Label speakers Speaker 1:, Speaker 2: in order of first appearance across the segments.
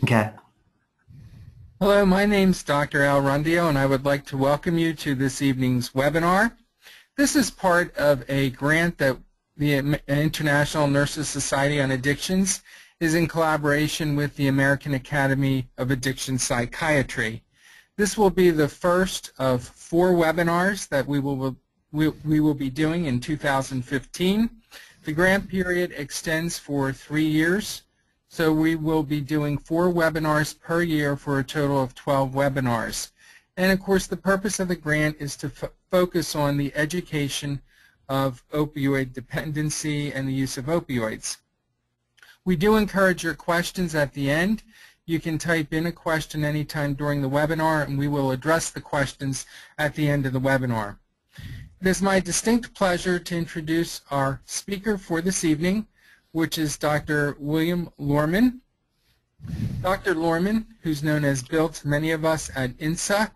Speaker 1: Okay.
Speaker 2: Hello, my name's Dr. Al Rundio, and I would like to welcome you to this evening's webinar. This is part of a grant that the International Nurses Society on Addictions is in collaboration with the American Academy of Addiction Psychiatry. This will be the first of 4 webinars that we will be doing in 2015. The grant period extends for 3 years. So we will be doing 4 webinars per year for a total of 12 webinars. And of course the purpose of the grant is to focus on the education of opioid dependency and the use of opioids. We do encourage your questions at the end. You can type in a question anytime during the webinar and we will address the questions at the end of the webinar. It is my distinct pleasure to introduce our speaker for this evening, which is Dr. William Lorman. Dr. Lorman, who's known as Bill to many of us at INSA,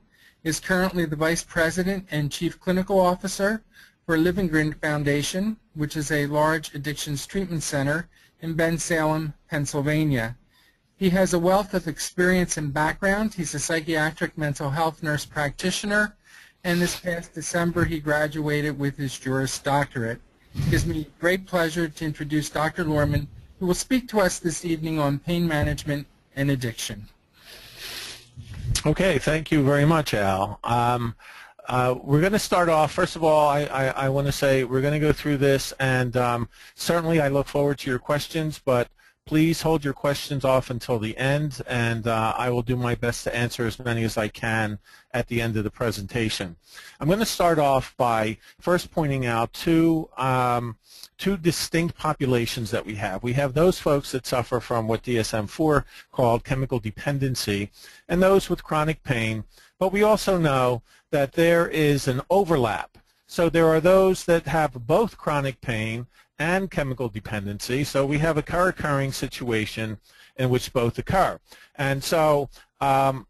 Speaker 2: is currently the Vice President and Chief Clinical Officer for Living Foundation, which is a large addictions treatment center in Bensalem, Pennsylvania. He has a wealth of experience and background. He's a psychiatric mental health nurse practitioner, and this past December he graduated with his Juris Doctorate. It gives me great pleasure to introduce Dr. Lorman, who will speak to us this evening on pain management and addiction.
Speaker 3: Okay, thank you very much, Al. We're going to start off. First of all, I want to say we're going to go through this, and certainly I look forward to your questions, but please hold your questions off until the end, and I will do my best to answer as many as I can at the end of the presentation. I'm going to start off by first pointing out two distinct populations that we have. We have those folks that suffer from what DSM-4 called chemical dependency, and those with chronic pain, but we also know that there is an overlap. So there are those that have both chronic pain and chemical dependency, so we have a co-occurring situation in which both occur. And so, and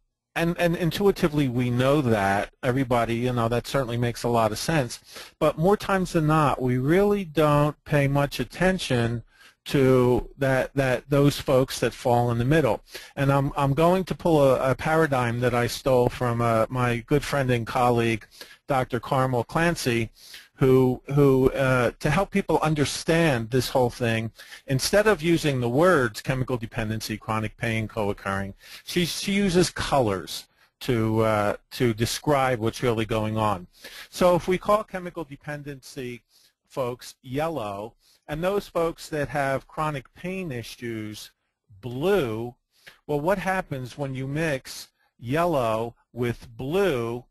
Speaker 3: intuitively we know that, everybody, that certainly makes a lot of sense, but more times than not, we really don't pay much attention to those folks that fall in the middle. And I'm going to pull a paradigm that I stole from my good friend and colleague, Dr. Carmel Clancy, who to help people understand this whole thing, instead of using the words chemical dependency, chronic pain, co-occurring, she uses colors to describe what's really going on. So if we call chemical dependency folks yellow, and those folks that have chronic pain issues blue, well, what happens when you mix yellow with blue?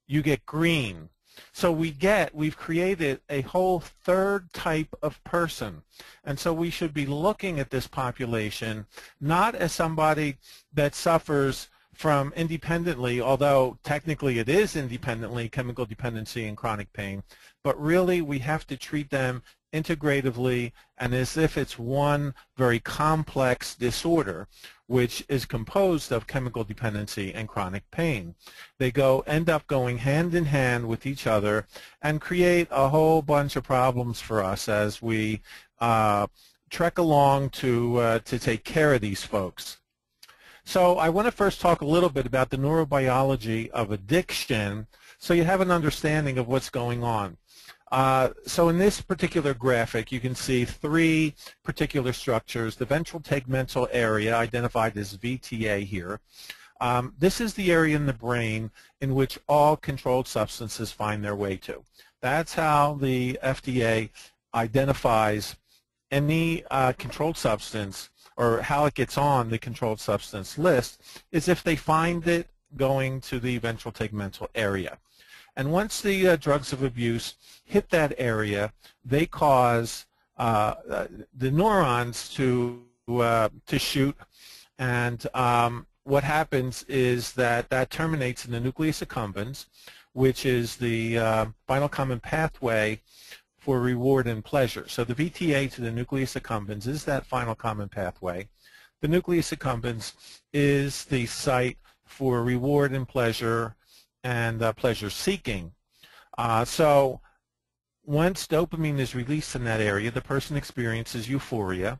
Speaker 3: You get green. So we've created a whole third type of person. And so we should be looking at this population not as somebody that suffers from independently, although technically it is independently, chemical dependency and chronic pain, but really we have to treat them integratively and as if it's one very complex disorder, which is composed of chemical dependency and chronic pain. They end up going hand in hand with each other and create a whole bunch of problems for us as we trek along to take care of these folks. So I want to first talk a little bit about the neurobiology of addiction so you have an understanding of what's going on. So in this particular graphic, you can see 3 particular structures. The ventral tegmental area, identified as VTA here. This is the area in the brain in which all controlled substances find their way to. That's how the FDA identifies any controlled substance, or how it gets on the controlled substance list, is if they find it going to the ventral tegmental area. And once the drugs of abuse hit that area, they cause the neurons to shoot, and what happens is that terminates in the nucleus accumbens, which is the final common pathway for reward and pleasure. So the VTA to the nucleus accumbens is that final common pathway. The nucleus accumbens is the site for reward and pleasure and pleasure seeking. So once dopamine is released in that area, the person experiences euphoria,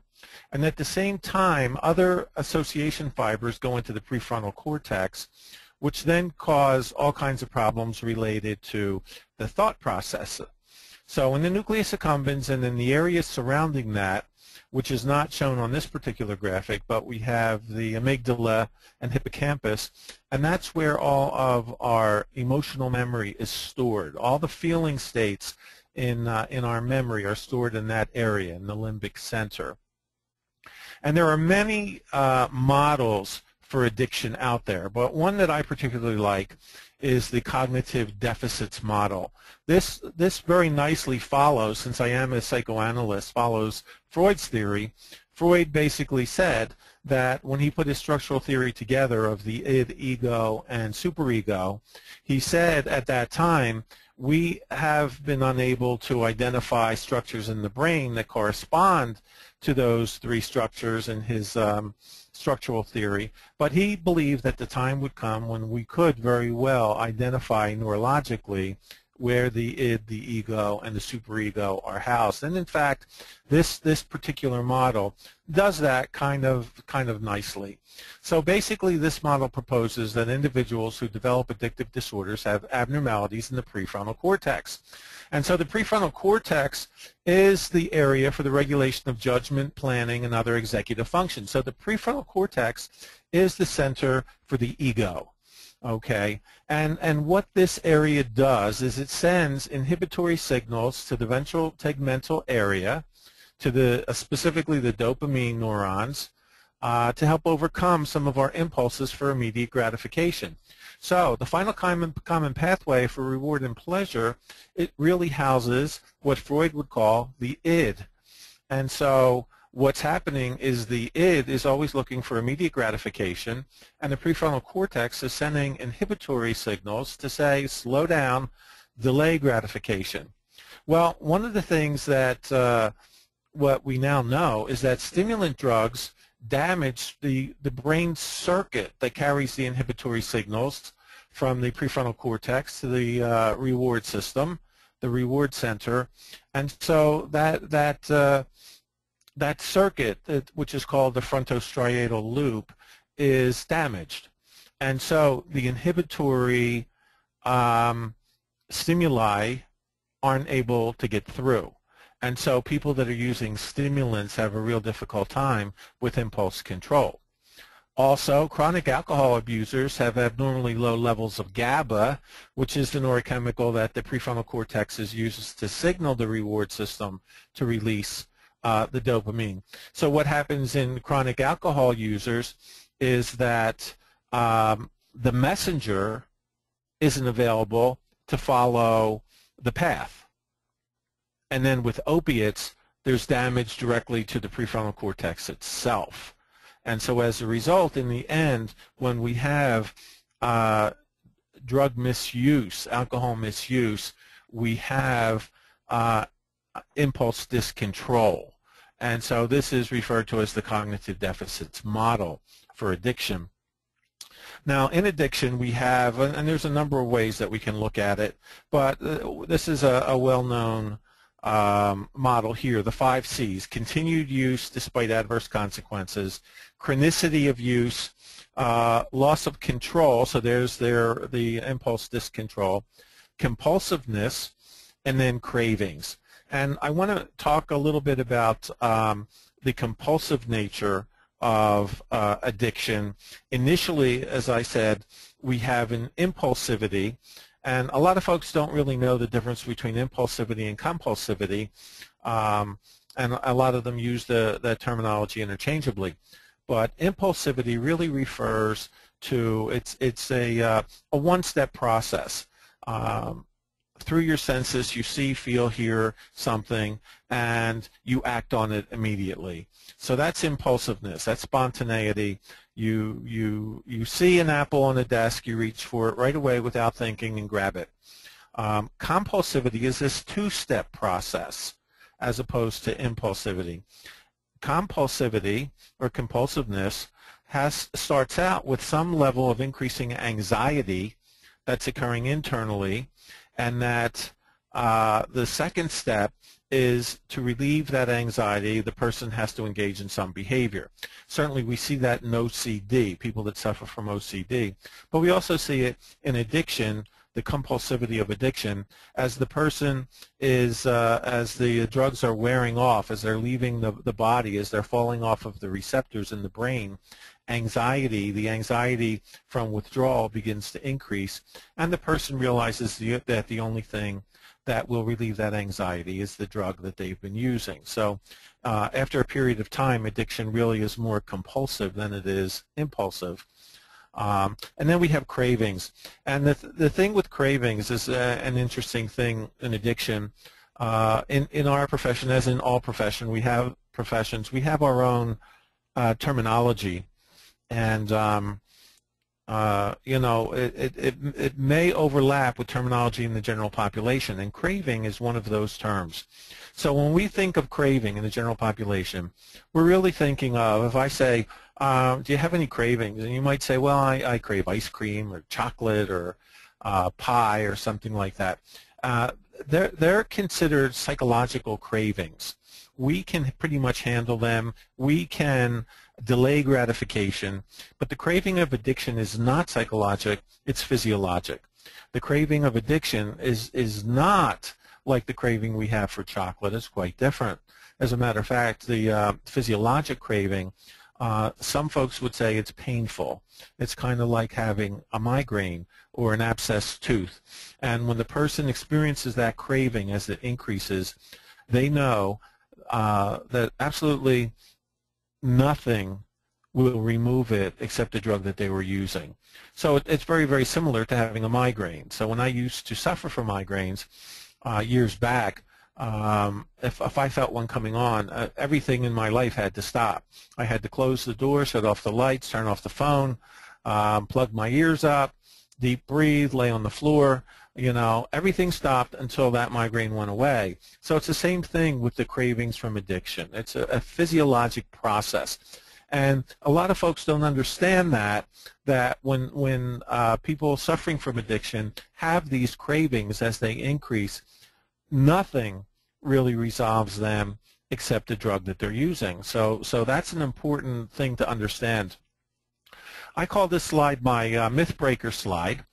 Speaker 3: And at the same time, other association fibers go into the prefrontal cortex, which then cause all kinds of problems related to the thought process. So in the nucleus accumbens and in the areas surrounding that, which is not shown on this particular graphic, but we have the amygdala and hippocampus, and that's where all of our emotional memory is stored. All the feeling states in our memory are stored in that area, in the limbic center. And there are many models for addiction out there, but one that I particularly like is the cognitive deficits model. This very nicely follows, since I am a psychoanalyst, follows Freud's theory. Freud basically said that when he put his structural theory together of the id, ego, and superego, he said at that time, we have been unable to identify structures in the brain that correspond to those three structures in his structural theory, but he believed that the time would come when we could very well identify neurologically where the id, the ego, and the superego are housed. And in fact, this particular model does that kind of nicely. So basically, this model proposes that individuals who develop addictive disorders have abnormalities in the prefrontal cortex. And so the prefrontal cortex is the area for the regulation of judgment, planning, and other executive functions. So the prefrontal cortex is the center for the ego. Okay, and what this area does is it sends inhibitory signals to the ventral tegmental area, to the specifically the dopamine neurons, to help overcome some of our impulses for immediate gratification. So the final common pathway for reward and pleasure, it really houses what Freud would call the id. And so what's happening is the id is always looking for immediate gratification, and the prefrontal cortex is sending inhibitory signals to say, slow down, delay gratification. Well, one of the things that what we now know is that stimulant drugs damage the brain circuit that carries the inhibitory signals from the prefrontal cortex to the reward system, the reward center, and so that circuit, which is called the frontostriatal loop, is damaged. And so the inhibitory stimuli aren't able to get through. And so people that are using stimulants have a real difficult time with impulse control. Also, chronic alcohol abusers have abnormally low levels of GABA, which is the neurochemical that the prefrontal cortex uses to signal the reward system to release the dopamine. So what happens in chronic alcohol users is that the messenger isn't available to follow the path. And then with opiates, there's damage directly to the prefrontal cortex itself. And so as a result, in the end, when we have drug misuse, alcohol misuse, we have impulse discontrol. And so this is referred to as the cognitive deficits model for addiction. Now, in addiction, we have, and there's a number of ways that we can look at it, but this is a well-known model here, the 5 C's: continued use despite adverse consequences, chronicity of use, loss of control, so there's the impulse discontrol, compulsiveness, and then cravings. And I want to talk a little bit about the compulsive nature of addiction. Initially, as I said, we have an impulsivity, and a lot of folks don't really know the difference between impulsivity and compulsivity, and a lot of them use that terminology interchangeably. But impulsivity really refers to, it's a one-step process. Through your senses, you see, feel, hear something, and you act on it immediately. So that's impulsiveness. That's spontaneity. You see an apple on a desk, you reach for it right away without thinking and grab it. Compulsivity is this two-step process as opposed to impulsivity. Compulsivity or compulsiveness starts out with some level of increasing anxiety that's occurring internally, and that the second step is to relieve that anxiety, the person has to engage in some behavior. Certainly we see that in OCD, people that suffer from OCD, but we also see it in addiction, the compulsivity of addiction, as the person is, as the drugs are wearing off, as they're leaving the body, as they're falling off of the receptors in the brain, the anxiety from withdrawal begins to increase, and the person realizes that the only thing that will relieve that anxiety is the drug that they've been using. So after a period of time, addiction really is more compulsive than it is impulsive. And then we have cravings. And the thing with cravings is an interesting thing in addiction. In our profession, as in all professions, we have our own terminology. And you know, it may overlap with terminology in the general population, and craving is one of those terms. So when we think of craving in the general population, we're really thinking of, if I say, do you have any cravings? And you might say, well, I crave ice cream or chocolate or pie or something like that. They're considered psychological cravings. We can pretty much handle them. We can delay gratification, but the craving of addiction is not psychologic, it's physiologic. The craving of addiction is not like the craving we have for chocolate. It's quite different. As a matter of fact, the physiologic craving, some folks would say it's painful. It's kind of like having a migraine or an abscessed tooth. And when the person experiences that craving as it increases, they know that absolutely nothing will remove it except the drug that they were using. So it's very, very similar to having a migraine. So when I used to suffer from migraines years back, if I felt one coming on, everything in my life had to stop. I had to close the door, shut off the lights, turn off the phone, plug my ears up, deep breathe, lay on the floor. You know, everything stopped until that migraine went away. So it's the same thing with the cravings from addiction. It's a physiologic process. And a lot of folks don't understand that when people suffering from addiction have these cravings as they increase, nothing really resolves them except the drug that they're using. So that's an important thing to understand. I call this slide my myth breaker slide.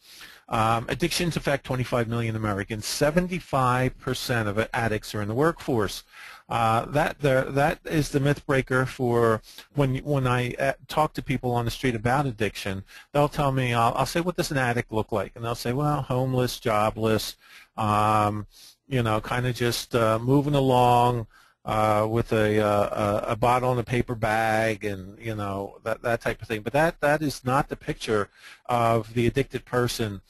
Speaker 3: Addictions affect 25 million Americans. 75% of addicts are in the workforce. That is the myth breaker for when I talk to people on the street about addiction. They'll tell me, I'll say, what does an addict look like? And they'll say, well, homeless, jobless, you know, kind of just moving along with a bottle in a paper bag, and you know, that type of thing. But that is not the picture of the addicted person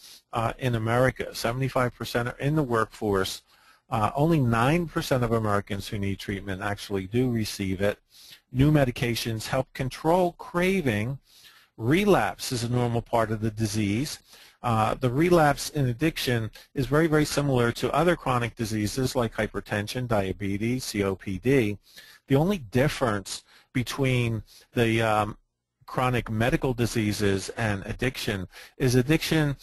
Speaker 3: in America. 75% are in the workforce. Only 9% of Americans who need treatment actually do receive it. New medications help control craving. Relapse is a normal part of the disease. The relapse in addiction is very, very similar to other chronic diseases like hypertension, diabetes, COPD. The only difference between the chronic medical diseases and addiction is addiction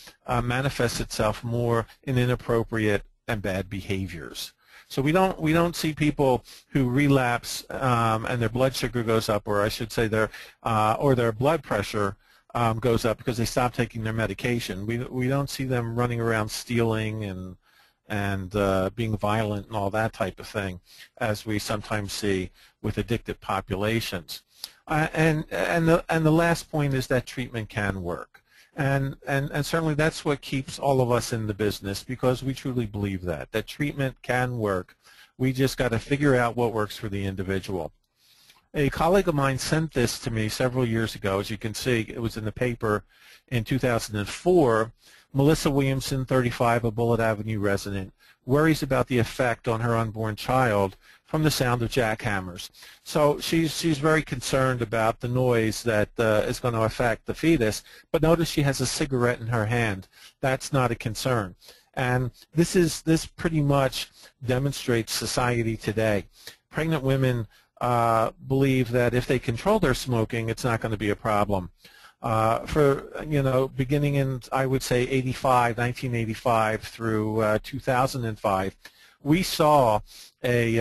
Speaker 3: manifests itself more in inappropriate and bad behaviors. So we don't see people who relapse and their blood sugar goes up, or I should say their blood pressure goes up because they stop taking their medication. We don't see them running around stealing and being violent and all that type of thing, as we sometimes see with addicted populations. And the last point is that treatment can work, and certainly that's what keeps all of us in the business, because we truly believe that treatment can work. We just got to figure out what works for the individual. A colleague of mine sent this to me several years ago. As you can see, it was in the paper in 2004. Melissa Williamson, 35, a Bullitt Avenue resident, worries about the effect on her unborn child from the sound of jackhammers. So she's very concerned about the noise that is going to affect the fetus, but notice she has a cigarette in her hand. That's not a concern. And this pretty much demonstrates society today. Pregnant women believe that if they control their smoking, it's not going to be a problem. Beginning in, I would say, 1985 through 2005, we saw pretty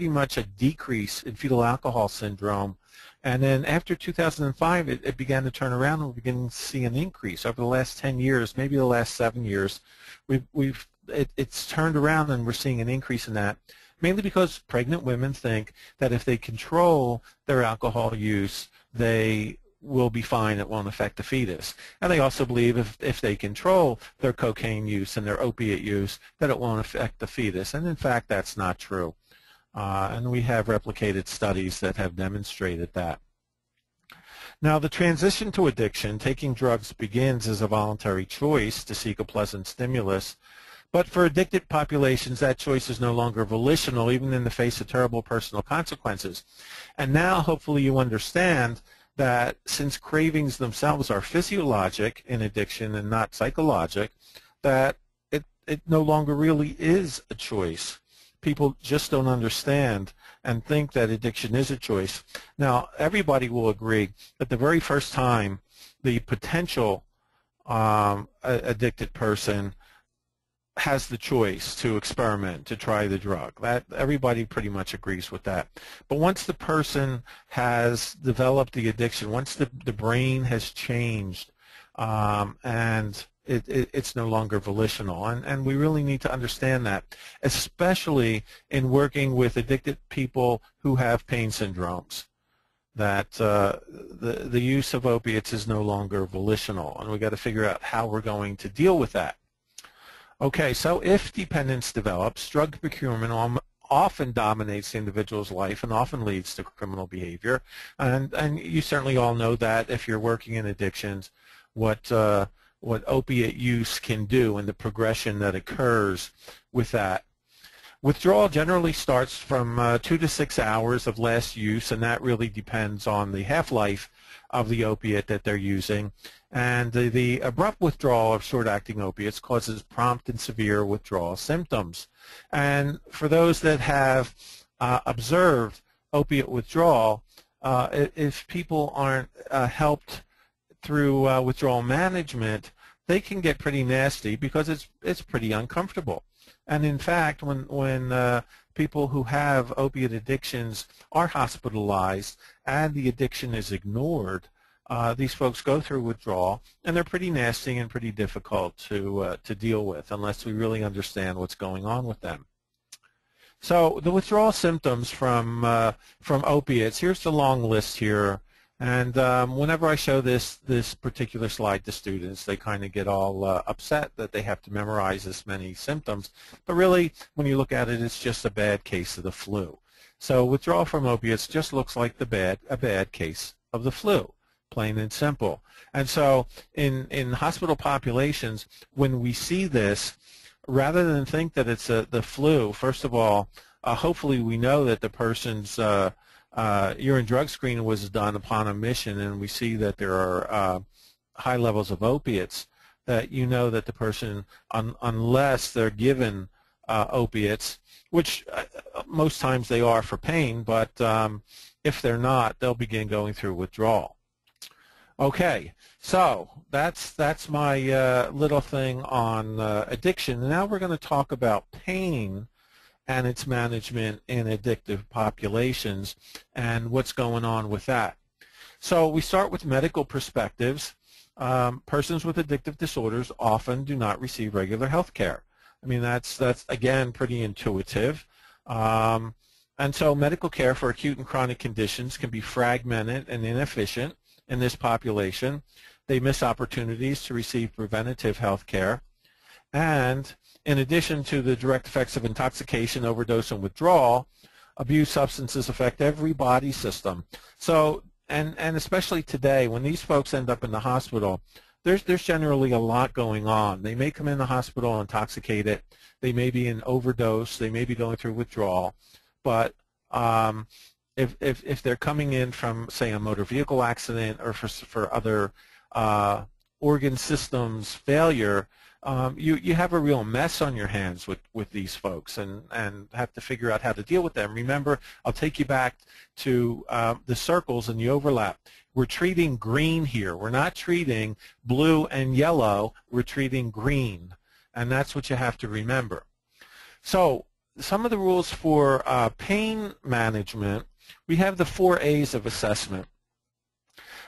Speaker 3: much a decrease in fetal alcohol syndrome. And then after 2005, it began to turn around, and we're beginning to see an increase. Over the last 10 years, maybe the last 7 years, it's turned around, and we're seeing an increase in that, mainly because pregnant women think that if they control their alcohol use, they will be fine. It won't affect the fetus. And they also believe if they control their cocaine use and their opiate use, that it won't affect the fetus. And in fact, that's not true. And we have replicated studies that have demonstrated that. Now, the transition to addiction, taking drugs, begins as a voluntary choice to seek a pleasant stimulus. But for addicted populations, that choice is no longer volitional, even in the face of terrible personal consequences. And now, hopefully, you understand that since cravings themselves are physiologic in addiction and not psychologic, that it no longer really is a choice. People just don't understand and think that addiction is a choice. Now, everybody will agree that the very first time the potential addicted person has the choice to experiment, to try the drug, that everybody pretty much agrees with that. But once the person has developed the addiction, once the brain has changed, and it's no longer volitional. And we really need to understand that, especially in working with addicted people who have pain syndromes, that the use of opiates is no longer volitional, and we've got to figure out how we're going to deal with that. Okay, so if dependence develops, drug procurement often dominates the individual's life and often leads to criminal behavior. And you certainly all know that if you're working in addictions, what opiate use can do and the progression that occurs with that. Withdrawal generally starts from 2 to 6 hours of last use, and that really depends on the half-life of the opiate that they're using. And the abrupt withdrawal of short-acting opiates causes prompt and severe withdrawal symptoms. And for those that have observed opiate withdrawal, if people aren't helped through withdrawal management, they can get pretty nasty because it's pretty uncomfortable. And in fact, when people who have opiate addictions are hospitalized and the addiction is ignored, these folks go through withdrawal, and they're pretty nasty and pretty difficult to deal with unless we really understand what's going on with them. So the withdrawal symptoms from opiates, here's the long list here. And whenever I show this particular slide to students, they kind of get all upset that they have to memorize this many symptoms. But really, when you look at it, it's just a bad case of the flu. So withdrawal from opiates just looks like a bad case of the flu, plain and simple. And so in hospital populations, when we see this, rather than think that it's the flu, first of all, hopefully we know that the person's urine drug screen was done upon admission, and we see that there are high levels of opiates, that you know that the person, unless they're given opiates, which most times they are for pain, but if they're not, they'll begin going through withdrawal. Okay, so that's my little thing on addiction. Now we're going to talk about pain and its management in addictive populations and what's going on with that. So we start with medical perspectives. Persons with addictive disorders often do not receive regular health care. I mean, that's again pretty intuitive. And so medical care for acute and chronic conditions can be fragmented and inefficient in this population. They miss opportunities to receive preventative health care. And in addition to the direct effects of intoxication, overdose, and withdrawal, abused substances affect every body system. So, and especially today, when these folks end up in the hospital, there's generally a lot going on. They may come in the hospital intoxicated. They may be in overdose. They may be going through withdrawal. But if they're coming in from, say, a motor vehicle accident or for other organ systems failure, you have a real mess on your hands with these folks and have to figure out how to deal with them. Remember, I'll take you back to the circles and the overlap. We're treating green here. We're not treating blue and yellow. We're treating green, and that's what you have to remember. So some of the rules for pain management, we have the 4 A's of assessment.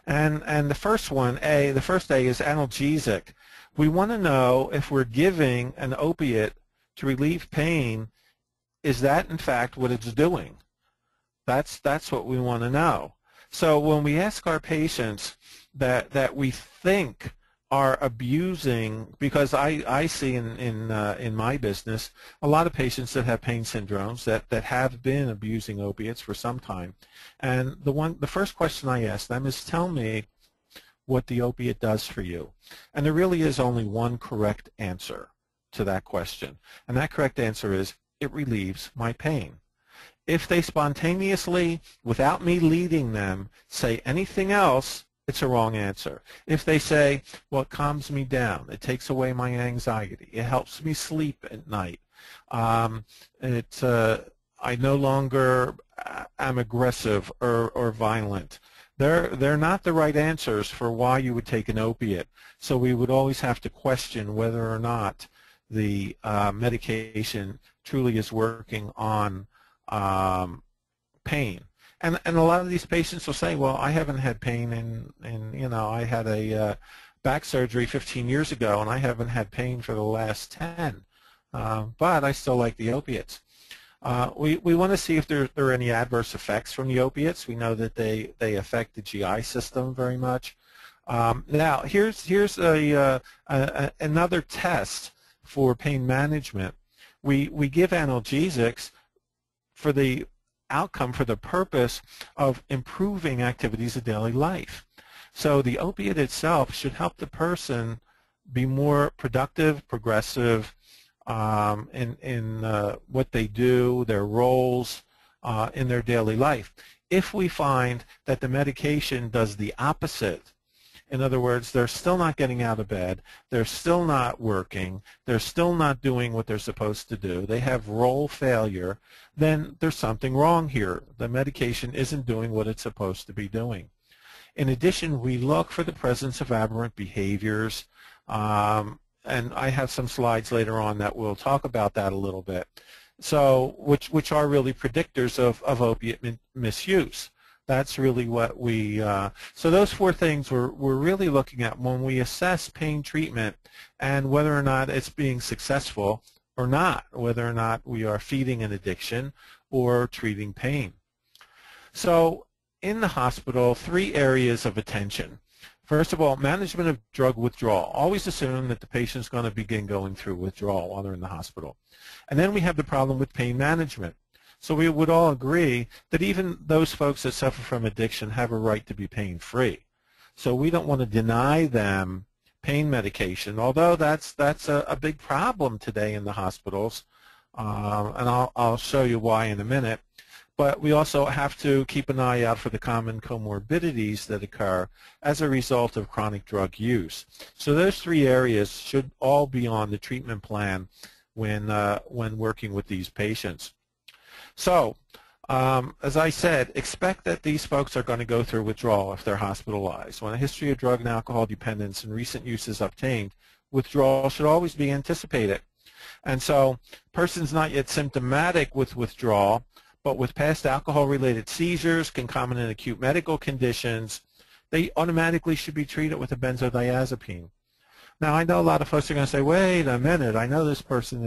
Speaker 3: And the first one, the first A is analgesic. We want to know if we're giving an opiate to relieve pain, is that in fact what it's doing? That's what we want to know. So when we ask our patients that we think are abusing, because I see in my business a lot of patients that have pain syndromes that have been abusing opiates for some time, and the first question I ask them is, tell me what the opiate does for you. And there really is only one correct answer to that question, and that correct answer is, it relieves my pain. If they spontaneously, without me leading them, say anything else, it's a wrong answer. If they say, well, it calms me down, it takes away my anxiety, it helps me sleep at night, I no longer am aggressive or violent, they're not the right answers for why you would take an opiate. So we would always have to question whether or not the medication truly is working on pain. And a lot of these patients will say, well, I haven't had pain in I had a back surgery 15 years ago and I haven't had pain for the last 10, but I still like the opiates. We want to see if there are any adverse effects from the opiates. We know that they affect the GI system very much. Now, here's another test for pain management. We give analgesics for the outcome, for the purpose of improving activities of daily life. So the opiate itself should help the person be more productive, progressive in what they do, their roles in their daily life. If we find that the medication does the opposite, in other words, they're still not getting out of bed, they're still not working, they're still not doing what they're supposed to do, they have role failure, then there's something wrong here. The medication isn't doing what it's supposed to be doing. In addition, we look for the presence of aberrant behaviors, and I have some slides later on that will talk about that a little bit, so which are really predictors of opiate misuse. That's really what we, so those 4 things we're really looking at when we assess pain treatment and whether or not it's being successful or not, whether or not we are feeding an addiction or treating pain. So in the hospital, 3 areas of attention. First of all, management of drug withdrawal. Always assume that the patient's going to begin going through withdrawal while they're in the hospital. And then we have the problem with pain management. So we would all agree that even those folks that suffer from addiction have a right to be pain-free. So we don't want to deny them pain medication, although that's a big problem today in the hospitals, and I'll show you why in a minute. But we also have to keep an eye out for the common comorbidities that occur as a result of chronic drug use. So those 3 areas should all be on the treatment plan when working with these patients. So, as I said, expect that these folks are going to go through withdrawal if they're hospitalized. When a history of drug and alcohol dependence and recent use is obtained, withdrawal should always be anticipated. And so, persons not yet symptomatic with withdrawal, but with past alcohol-related seizures, concomitant acute medical conditions, they automatically should be treated with a benzodiazepine. Now, I know a lot of folks are going to say, wait a minute, I know this person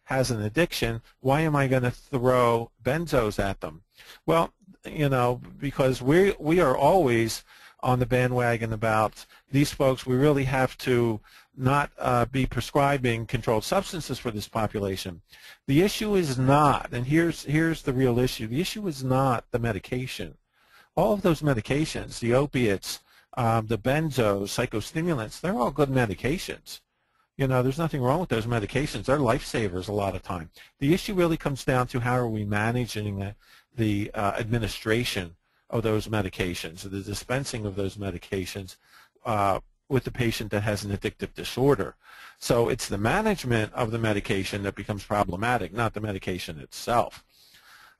Speaker 3: has an addiction. Why am I going to throw benzos at them? Well, because we are always on the bandwagon about these folks. We really have to not be prescribing controlled substances for this population. The issue is not, and here's the real issue, the issue is not the medication. All of those medications, the opiates, the benzos, psychostimulants, they're all good medications. There's nothing wrong with those medications. They're lifesavers a lot of time. The issue really comes down to how are we managing the administration of those medications, the dispensing of those medications with the patient that has an addictive disorder. So it's the management of the medication that becomes problematic, not the medication itself.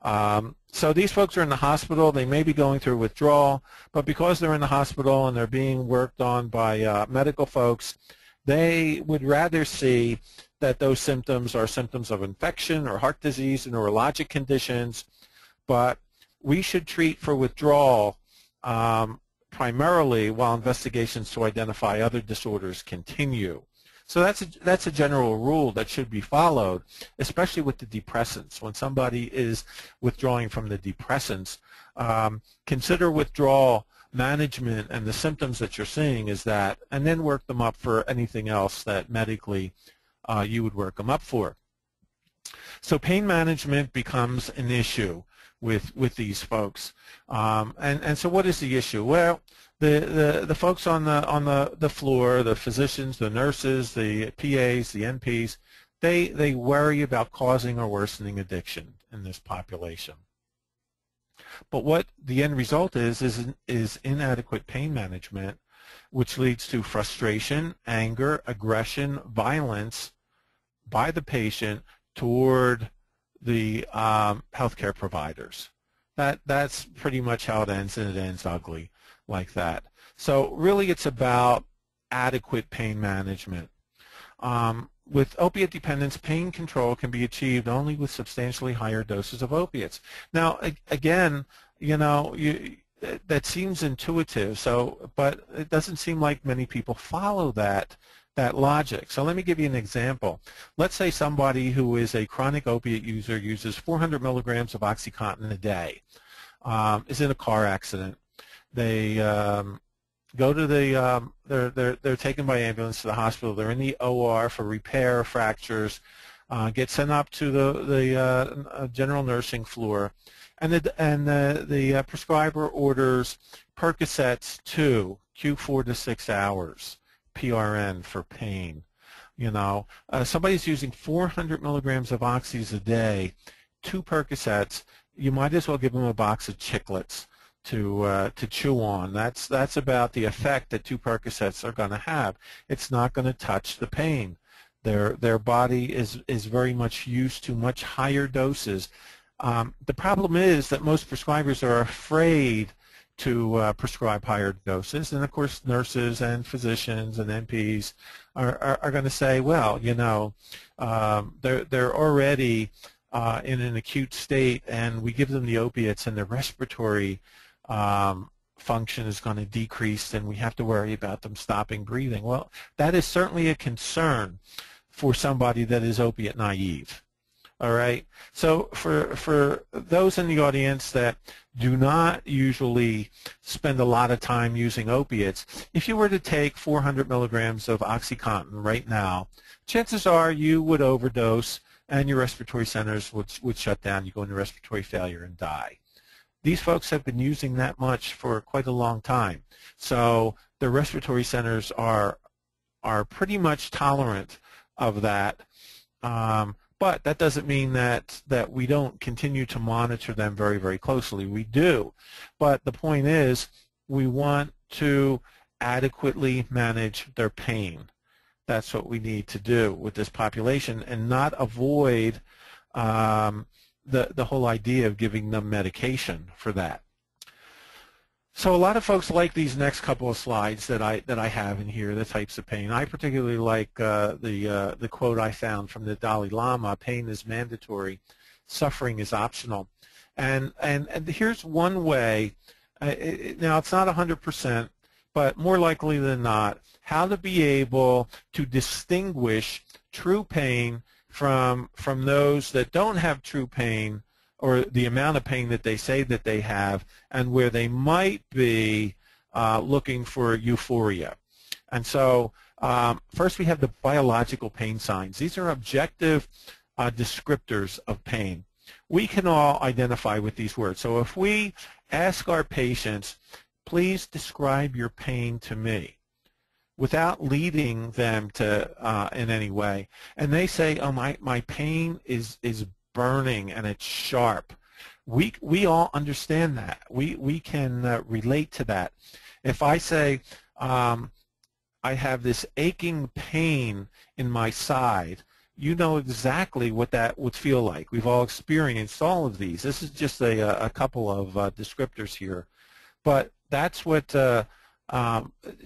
Speaker 3: So these folks are in the hospital. They may be going through withdrawal, but because they're in the hospital and they're being worked on by medical folks, they would rather see that those symptoms are symptoms of infection or heart disease or neurologic conditions, but we should treat for withdrawal primarily while investigations to identify other disorders continue. So that's a general rule that should be followed, especially with the depressants. When somebody is withdrawing from the depressants, consider withdrawal management and the symptoms that you're seeing is that, and then work them up for anything else that medically you would work them up for. So pain management becomes an issue with these folks. And so what is the issue? Well, the folks on the floor, the physicians, the nurses, the PAs, the NPs, they worry about causing or worsening addiction in this population. But what the end result is inadequate pain management, which leads to frustration, anger, aggression, violence by the patient toward the healthcare providers. That's pretty much how it ends, and it ends ugly like that. So really it's about adequate pain management. With opiate dependence, pain control can be achieved only with substantially higher doses of opiates. Now, again, you know, that seems intuitive, but it doesn't seem like many people follow that logic. So let me give you an example. Let's say somebody who is a chronic opiate user uses 400 milligrams of OxyContin a day, is in a car accident. They go to the, they're taken by ambulance to the hospital. They're in the OR for repair fractures, get sent up to the general nursing floor, and the prescriber orders Percocets 2, Q4 to 6 hours, PRN for pain. You know, somebody's using 400 milligrams of oxys a day, 2 Percocets. You might as well give them a box of chiclets to chew on. That's about the effect that 2 Percocets are going to have. It's not going to touch the pain. Their body is very much used to much higher doses. The problem is that most prescribers are afraid to prescribe higher doses, and of course nurses and physicians and NPs are going to say, well, you know, they're already in an acute state, and we give them the opiates, and their respiratory function is going to decrease, and we have to worry about them stopping breathing. Well, that is certainly a concern for somebody that is opiate naive. All right. So for those in the audience that do not usually spend a lot of time using opiates, if you were to take 400 milligrams of OxyContin right now, chances are you would overdose and your respiratory centers would shut down. You go into respiratory failure and die. These folks have been using that much for quite a long time. So the respiratory centers are pretty much tolerant of that. But that doesn't mean that we don't continue to monitor them very, very closely. We do. But the point is we want to adequately manage their pain. That's what we need to do with this population, and not avoid the whole idea of giving them medication for that. So a lot of folks like these next couple of slides that I have in here, the types of pain. I particularly like the quote I found from the Dalai Lama: "Pain is mandatory, suffering is optional." And here's one way. Now it's not 100%, but more likely than not, how to be able to distinguish true pain from those that don't have true pain, or the amount of pain that they say that they have, and where they might be looking for euphoria. And so first we have the biological pain signs. These are objective descriptors of pain. We can all identify with these words. So if we ask our patients, please describe your pain to me, without leading them to in any way, and they say, oh, my pain is burning and it's sharp. We all understand that. We can relate to that. If I say I have this aching pain in my side, you know exactly what that would feel like. We've all experienced all of these. This is just a couple of descriptors here, but that's what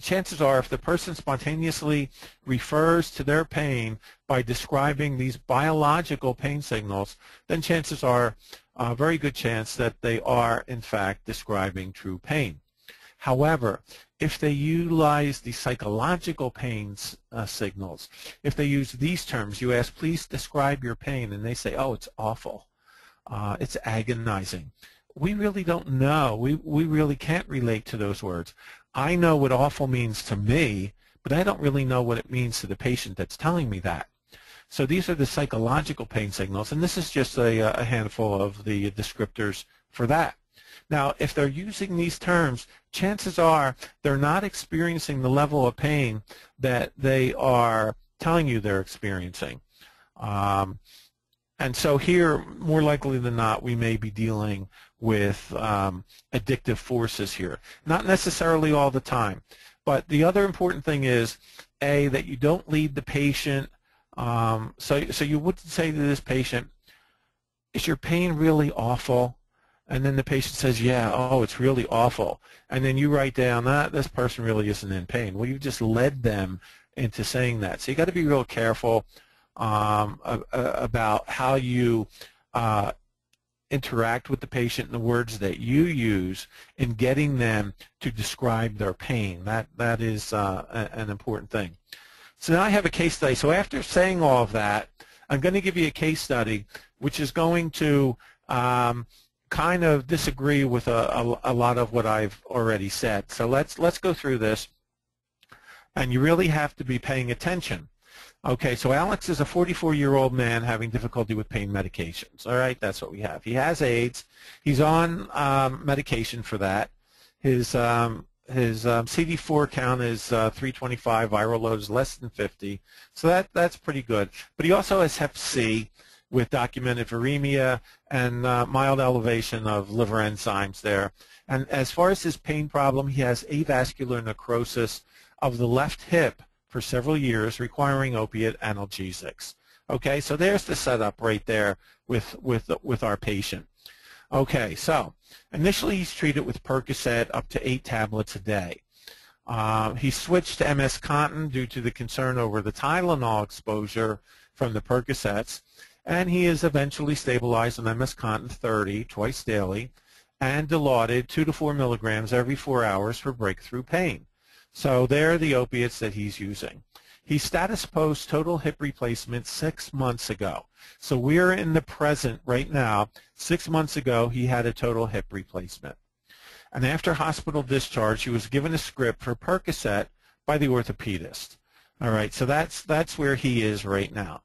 Speaker 3: chances are if the person spontaneously refers to their pain by describing these biological pain signals, then chances are a very good chance that they are in fact describing true pain. However, if they utilize the psychological pain signals, if they use these terms, you ask, please describe your pain, and they say, oh, it's awful, it's agonizing. We really don't know. We really can't relate to those words. I know what awful means to me, but I don't really know what it means to the patient that's telling me that. So these are the psychological pain signals, and this is just a handful of the descriptors for that. Now, if they're using these terms, chances are they're not experiencing the level of pain that they are telling you they're experiencing. And so here, more likely than not, we may be dealing with addictive forces here. Not necessarily all the time. But the other important thing is, A, that you don't lead the patient. So you wouldn't say to this patient, is your pain really awful? And then the patient says, yeah, oh, it's really awful. And then you write down, this person really isn't in pain. Well, you just led them into saying that. So you got to be real careful about how you interact with the patient and the words that you use in getting them to describe their pain. That is an important thing. So now I have a case study. So after saying all of that, I'm going to give you a case study which is going to kind of disagree with a lot of what I've already said. So let's go through this, and you really have to be paying attention. Okay, so Alex is a 44-year-old man having difficulty with pain medications. All right, that's what we have. He has AIDS. He's on medication for that. His CD4 count is 325. Viral load is less than 50. So that's pretty good. But he also has Hep C with documented viremia and mild elevation of liver enzymes there. And as far as his pain problem, he has avascular necrosis of the left hip for several years, requiring opiate analgesics. Okay, so there's the setup right there with our patient. Okay, so initially he's treated with Percocet up to 8 tablets a day. He switched to MS-Contin due to the concern over the Tylenol exposure from the Percocets, and he is eventually stabilized on MS-Contin 30 twice daily and Dilaudid 2 to 4 milligrams every 4 hours for breakthrough pain. So there are the opiates that he's using. He status post total hip replacement 6 months ago. So we're in the present right now. 6 months ago, he had a total hip replacement. And after hospital discharge, he was given a script for Percocet by the orthopedist. All right, so that's where he is right now.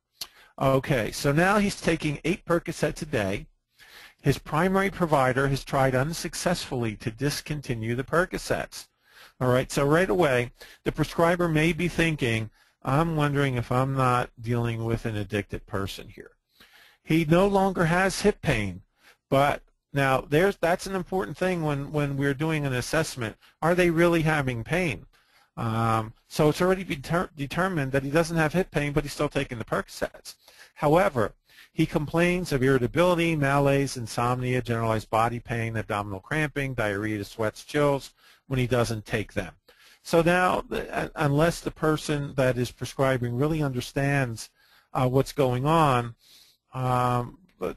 Speaker 3: Okay, so now he's taking 8 Percocets a day. His primary provider has tried unsuccessfully to discontinue the Percocets. All right, so right away, the prescriber may be thinking, I'm wondering if I'm not dealing with an addicted person here. He no longer has hip pain, but now that's an important thing when we're doing an assessment. Are they really having pain? So it's already been determined that he doesn't have hip pain, but he's still taking the Percocets. However, he complains of irritability, malaise, insomnia, generalized body pain, abdominal cramping, diarrhea, sweats, chills when he doesn't take them. So now, unless the person that is prescribing really understands what's going on,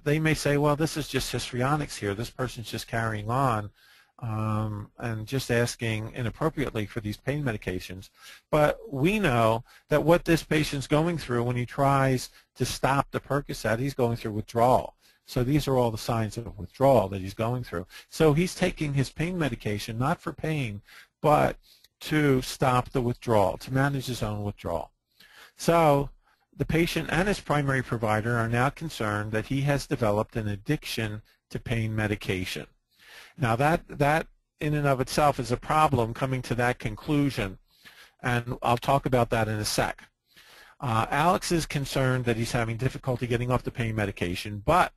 Speaker 3: they may say, well, this is just histrionics here. This person's just carrying on and just asking inappropriately for these pain medications. But we know that what this patient's going through when he tries to stop the Percocet, he's going through withdrawal. So these are all the signs of withdrawal that he's going through. So he's taking his pain medication not for pain, but to stop the withdrawal, to manage his own withdrawal. So the patient and his primary provider are now concerned that he has developed an addiction to pain medication. Now that in and of itself is a problem coming to that conclusion, and I'll talk about that in a sec. Alex is concerned that he's having difficulty getting off the pain medication, but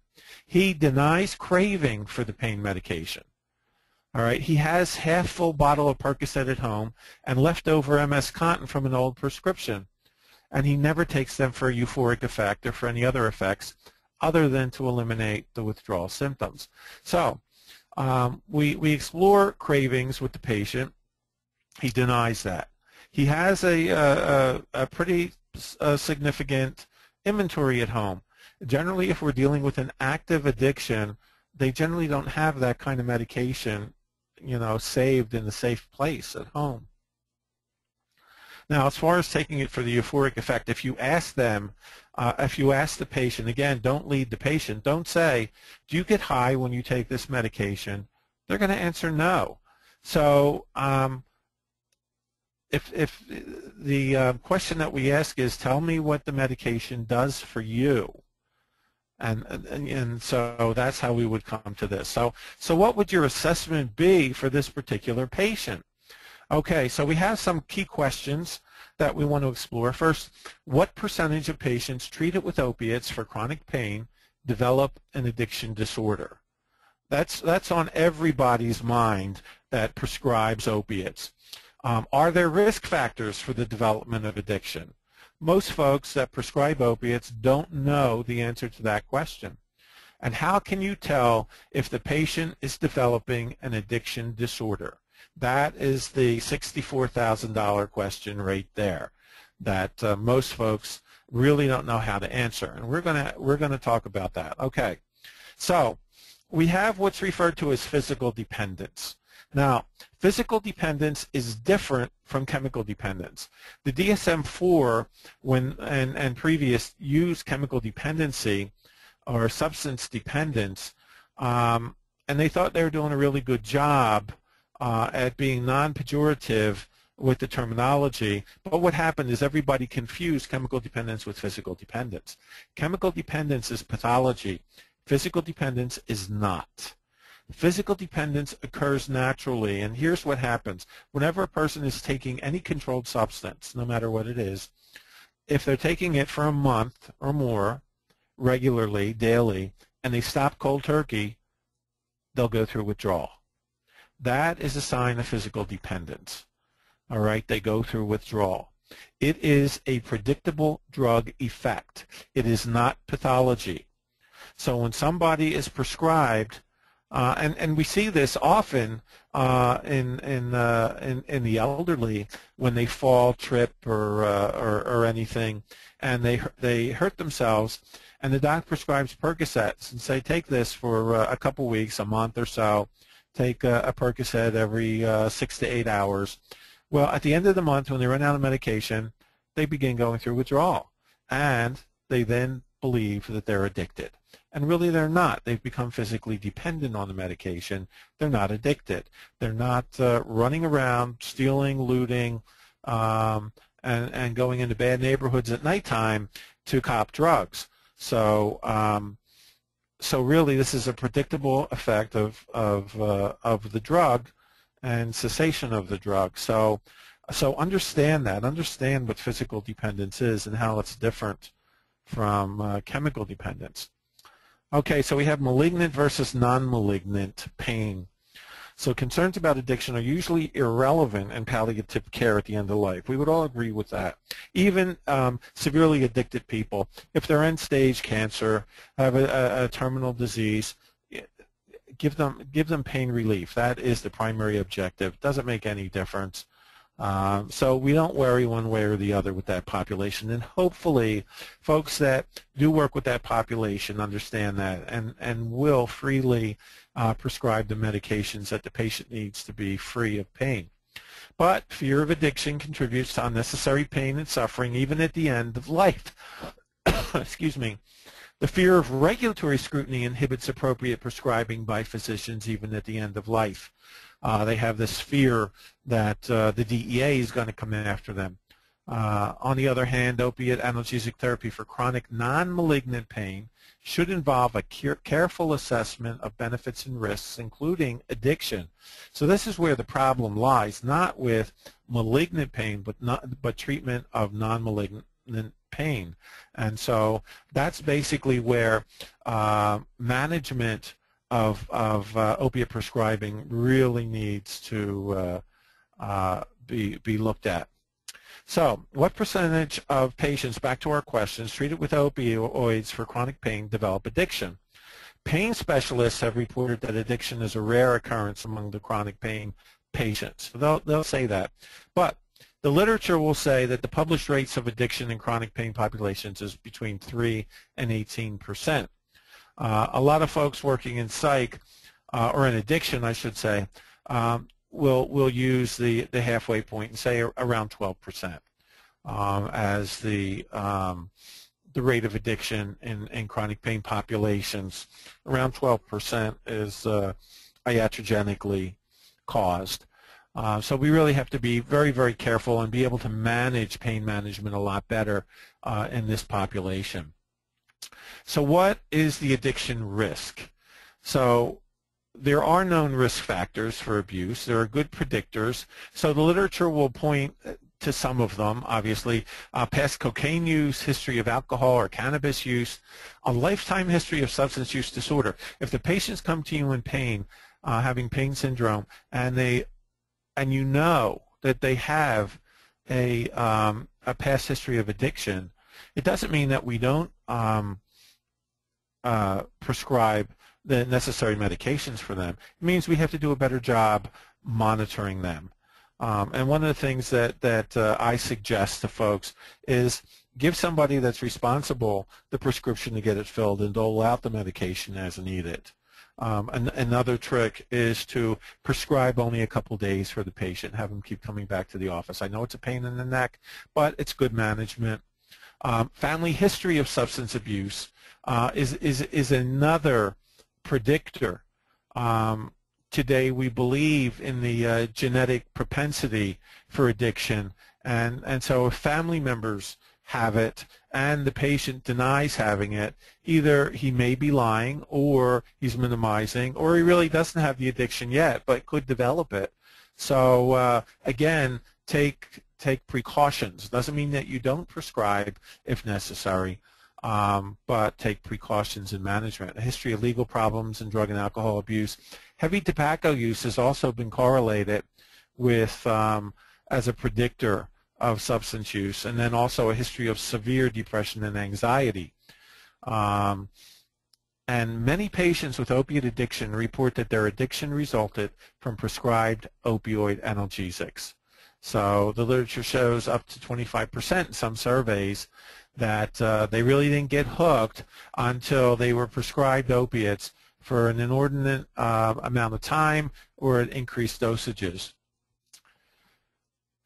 Speaker 3: he denies craving for the pain medication. All right, he has half full bottle of Percocet at home and leftover MS-Contin from an old prescription, and he never takes them for a euphoric effect or for any other effects other than to eliminate the withdrawal symptoms. So we explore cravings with the patient, He denies that. He has a pretty significant inventory at home. Generally, if we're dealing with an active addiction, they generally don't have that kind of medication, saved in a safe place at home. Now, as far as taking it for the euphoric effect, if you ask them, if you ask the patient, again, don't lead the patient. Don't say, do you get high when you take this medication? They're going to answer no. So if the question that we ask is, tell me what the medication does for you. And so that's how we would come to this. So what would your assessment be for this particular patient? Okay, so we have some key questions that we want to explore. First, what percentage of patients treated with opiates for chronic pain develop an addiction disorder? That's on everybody's mind that prescribes opiates. Are there risk factors for the development of addiction? Most folks that prescribe opiates don't know the answer to that question. And how can you tell if the patient is developing an addiction disorder? That is the $64,000 question right there that most folks really don't know how to answer. And we're gonna talk about that. Okay, so we have what's referred to as physical dependence. Now, physical dependence is different from chemical dependence. The DSM-4 and previous used chemical dependency or substance dependence, and they thought they were doing a really good job at being non-pejorative with the terminology, but what happened is everybody confused chemical dependence with physical dependence. Chemical dependence is pathology. Physical dependence is not. Physical dependence occurs naturally, and here's what happens. Whenever a person is taking any controlled substance, no matter what it is, if they're taking it for a month or more, regularly, daily, and they stop cold turkey, they'll go through withdrawal. That is a sign of physical dependence. All right, they go through withdrawal. It is a predictable drug effect. It is not pathology. So when somebody is prescribed, and we see this often in the elderly when they fall, trip, or anything, and they hurt themselves, and the doc prescribes Percocets and say, take this for a couple weeks, a month or so. Take a Percocet every 6 to 8 hours. Well, at the end of the month, when they run out of medication, they begin going through withdrawal, and they then believe that they're addicted. And really they're not. They've become physically dependent on the medication. They're not addicted. They're not running around, stealing, looting, and going into bad neighborhoods at nighttime to cop drugs. So really this is a predictable effect of the drug and cessation of the drug. So understand that. Understand what physical dependence is and how it's different from chemical dependence. Okay, so we have malignant versus non-malignant pain. So concerns about addiction are usually irrelevant in palliative care at the end of life. We would all agree with that. Even severely addicted people, if they're end-stage cancer, have a terminal disease, give them pain relief. That is the primary objective. Doesn't make any difference. So we don't worry one way or the other with that population, and hopefully folks that do work with that population understand that and will freely prescribe the medications that the patient needs to be free of pain. But fear of addiction contributes to unnecessary pain and suffering even at the end of life. Excuse me. The fear of regulatory scrutiny inhibits appropriate prescribing by physicians even at the end of life. They have this fear that the DEA is going to come after them. On the other hand, opiate analgesic therapy for chronic non-malignant pain should involve a careful assessment of benefits and risks, including addiction. So this is where the problem lies, not with malignant pain, but treatment of non-malignant pain. And so that's basically where management of opiate prescribing really needs to be looked at. So what percentage of patients, back to our questions, treated with opioids for chronic pain develop addiction? Pain specialists have reported that addiction is a rare occurrence among the chronic pain patients. So they'll say that. But the literature will say that the published rates of addiction in chronic pain populations is between 3 and 18%. A lot of folks working in psych, or in addiction, I should say, will use the halfway point and say around 12% as the rate of addiction in chronic pain populations. Around 12% is iatrogenically caused. So we really have to be very, very careful and be able to manage pain management a lot better in this population. So what is the addiction risk? So there are known risk factors for abuse. There are good predictors. So the literature will point to some of them, obviously. Past cocaine use, history of alcohol or cannabis use, a lifetime history of substance use disorder. If the patients come to you in pain, having pain syndrome, and you know that they have a past history of addiction, it doesn't mean that we don't prescribe the necessary medications for them. It means we have to do a better job monitoring them. And one of the things that I suggest to folks is give somebody that's responsible the prescription to get it filled and dole out the medication as needed. Another trick is to prescribe only a couple days for the patient, have them keep coming back to the office. I know it's a pain in the neck, but it's good management. Family history of substance abuse is another predictor. Today we believe in the genetic propensity for addiction, and so if family members have it and the patient denies having it, either he may be lying or he's minimizing, or he really doesn't have the addiction yet but could develop it. So again, take precautions. Doesn't mean that you don't prescribe if necessary, but take precautions in management. A history of legal problems and drug and alcohol abuse. Heavy tobacco use has also been correlated with as a predictor of substance use, and then also a history of severe depression and anxiety. And many patients with opiate addiction report that their addiction resulted from prescribed opioid analgesics. So the literature shows up to 25% in some surveys that they really didn't get hooked until they were prescribed opiates for an inordinate amount of time or at increased dosages.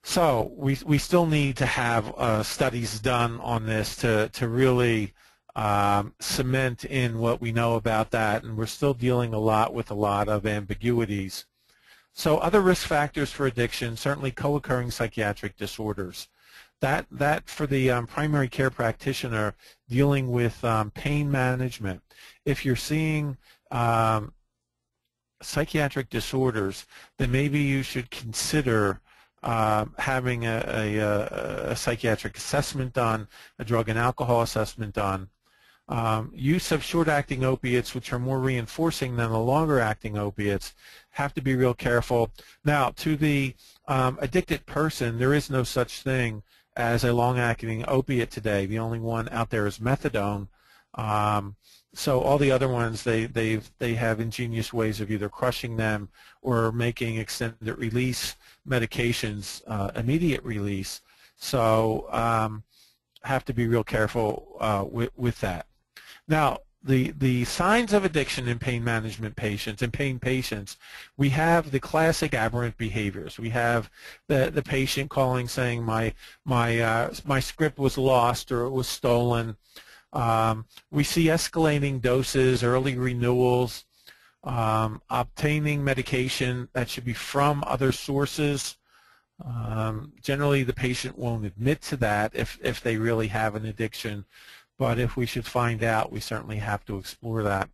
Speaker 3: So we still need to have studies done on this to really cement in what we know about that, and we're still dealing a lot with a lot of ambiguities. So other risk factors for addiction, certainly co-occurring psychiatric disorders. That for the primary care practitioner dealing with pain management. If you're seeing psychiatric disorders, then maybe you should consider having a psychiatric assessment done, a drug and alcohol assessment done. Use of short-acting opiates, which are more reinforcing than the longer-acting opiates, have to be real careful. Now, to the addicted person, there is no such thing as a long-acting opiate today. The only one out there is methadone. So all the other ones, they have ingenious ways of either crushing them or making extended release medications immediate release. So have to be real careful with that. Now, the signs of addiction in pain management patients, in pain patients, we have the classic aberrant behaviors. We have the patient calling saying my script was lost or it was stolen. We see escalating doses, early renewals, obtaining medication that should be from other sources. Generally, the patient won't admit to that if they really have an addiction, but if we should find out, we certainly have to explore that.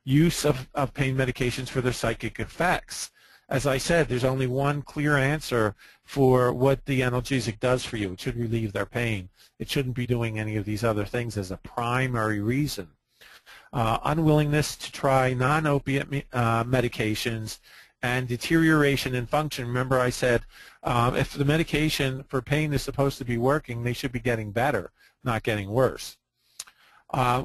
Speaker 3: Use of pain medications for their psychic effects. As I said, there's only one clear answer for what the analgesic does for you. It should relieve their pain. It shouldn't be doing any of these other things as a primary reason. Unwillingness to try non-opiate medications and deterioration in function. Remember I said if the medication for pain is supposed to be working, they should be getting better, not getting worse.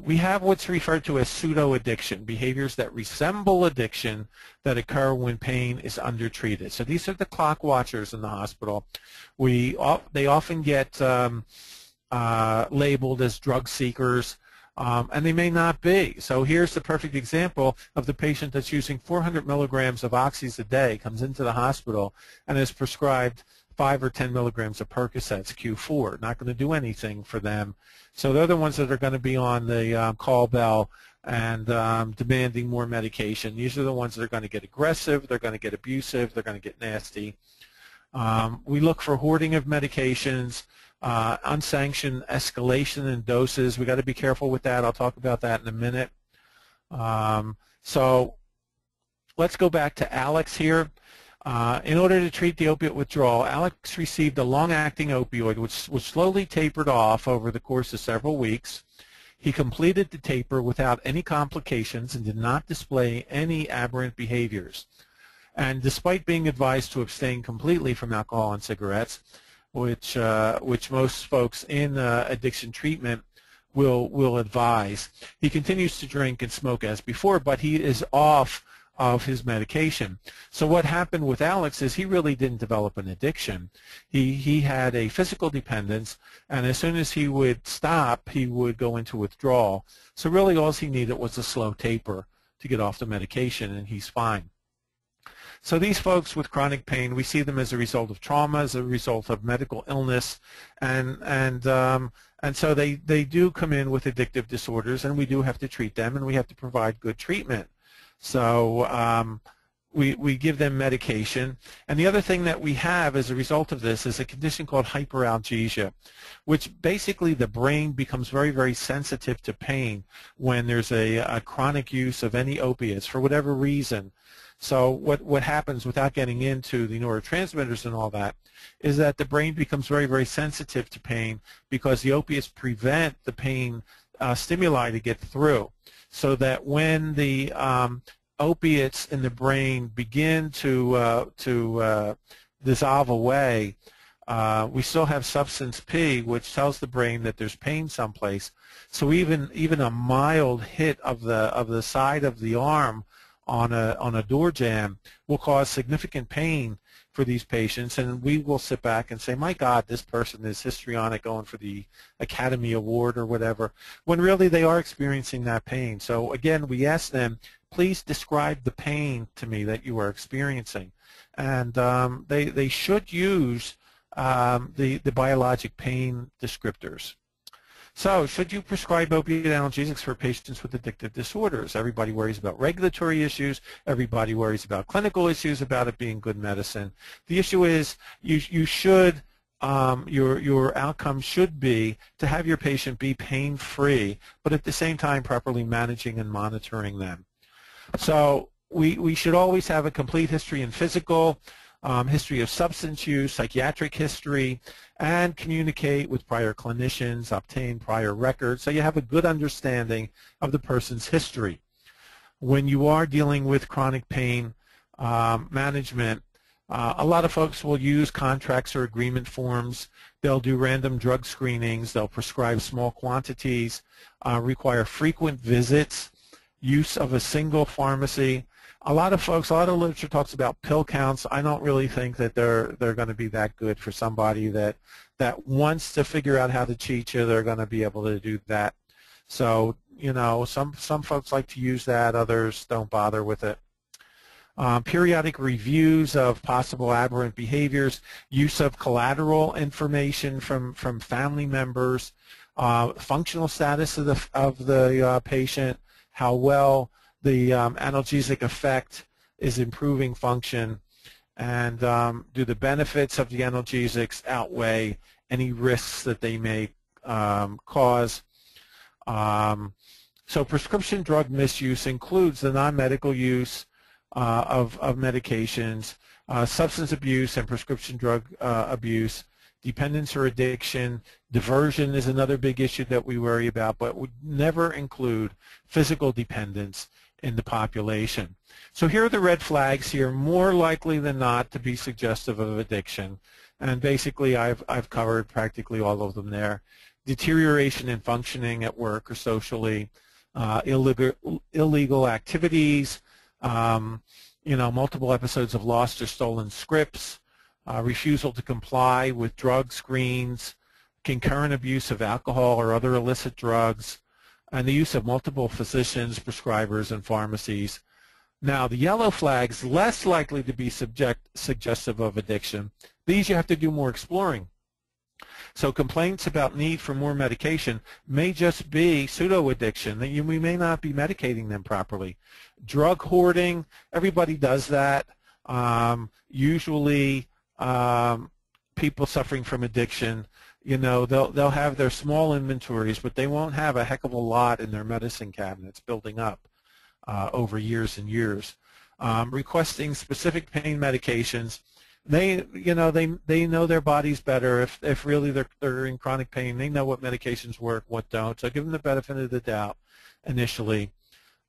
Speaker 3: We have what's referred to as pseudo-addiction, behaviors that resemble addiction that occur when pain is undertreated. So these are the clock watchers in the hospital. They often get labeled as drug seekers, and they may not be. So here's the perfect example of the patient that's using 400 milligrams of oxys a day, comes into the hospital, and is prescribed 5 or 10 milligrams of Percocets, Q4. Not going to do anything for them. So they're the ones that are going to be on the call bell and demanding more medication. These are the ones that are going to get aggressive, they're going to get abusive, they're going to get nasty. We look for hoarding of medications, unsanctioned escalation in doses. We've got to be careful with that. I'll talk about that in a minute. So let's go back to Alex here. In order to treat the opiate withdrawal, Alex received a long-acting opioid which slowly tapered off over the course of several weeks. He completed the taper without any complications and did not display any aberrant behaviors. And despite being advised to abstain completely from alcohol and cigarettes, which most folks in addiction treatment will advise, he continues to drink and smoke as before, but he is off of his medication. So what happened with Alex is he really didn't develop an addiction. He had a physical dependence, and as soon as he would stop, he would go into withdrawal. So really all he needed was a slow taper to get off the medication, and he's fine. So these folks with chronic pain, we see them as a result of trauma, as a result of medical illness, and so they do come in with addictive disorders, and we do have to treat them, and we have to provide good treatment. So we give them medication. And the other thing that we have as a result of this is a condition called hyperalgesia, which basically the brain becomes very, very sensitive to pain when there's a chronic use of any opiates for whatever reason. So what happens, without getting into the neurotransmitters and all that, is that the brain becomes very, very sensitive to pain because the opiates prevent the pain stimuli to get through. So that when the opiates in the brain begin to dissolve away, we still have substance P, which tells the brain that there's pain someplace. So even a mild hit of the side of the arm on a door jamb will cause significant pain for these patients, and we will sit back and say, my God, this person is histrionic, going for the Academy Award or whatever, when really they are experiencing that pain. So again, we ask them, please describe the pain to me that you are experiencing. And they should use the biologic pain descriptors. So, should you prescribe opiate analgesics for patients with addictive disorders? Everybody worries about regulatory issues. Everybody worries about clinical issues about it being good medicine. The issue is you should, your outcome should be to have your patient be pain-free, but at the same time properly managing and monitoring them. So, we should always have a complete history in physical, history of substance use, psychiatric history, and communicate with prior clinicians, obtain prior records, so you have a good understanding of the person's history. When you are dealing with chronic pain management, a lot of folks will use contracts or agreement forms. They'll do random drug screenings. They'll prescribe small quantities, require frequent visits, use of a single pharmacy. A lot of literature talks about pill counts. I don't really think that they're going to be that good for somebody that wants to figure out how to cheat you. They're going to be able to do that. So, you know, some folks like to use that. Others don't bother with it. Periodic reviews of possible aberrant behaviors, use of collateral information from family members, functional status of the patient, how well the analgesic effect is improving function, and do the benefits of the analgesics outweigh any risks that they may cause. So prescription drug misuse includes the non-medical use of medications, substance abuse and prescription drug abuse, dependence or addiction. Diversion is another big issue that we worry about, but would never include physical dependence in the population. So here are the red flags here, more likely than not to be suggestive of addiction. And basically I've covered practically all of them there. deterioration in functioning at work or socially, illegal activities, multiple episodes of lost or stolen scripts, refusal to comply with drug screens, concurrent abuse of alcohol or other illicit drugs, and the use of multiple physicians, prescribers, and pharmacies. Now, the yellow flags, less likely to be suggestive of addiction. These you have to do more exploring. So complaints about need for more medication may just be pseudo-addiction. We may not be medicating them properly. Drug hoarding, everybody does that. Usually people suffering from addiction, they'll have their small inventories, but they won't have a heck of a lot in their medicine cabinets building up over years and years. Requesting specific pain medications. They know their bodies better. If really they're in chronic pain, they know what medications work, what don't. So give them the benefit of the doubt initially.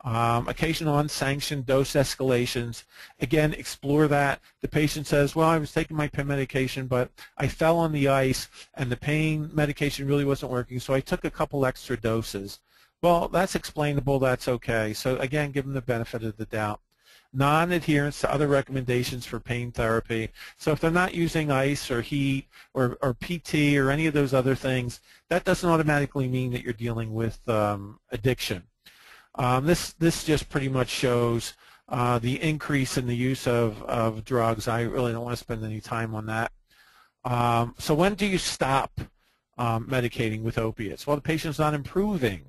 Speaker 3: Occasional unsanctioned dose escalations. Again, explore that. The patient says, well, I was taking my pain medication, but I fell on the ice and the pain medication really wasn't working, so I took a couple extra doses. Well, that's explainable. That's okay. So again, give them the benefit of the doubt. Non-adherence to other recommendations for pain therapy. So if they're not using ice or heat or PT or any of those other things, that doesn't automatically mean that you're dealing with addiction. This just pretty much shows the increase in the use of drugs. I really don't want to spend any time on that. So when do you stop medicating with opiates? Well, the patient's not improving,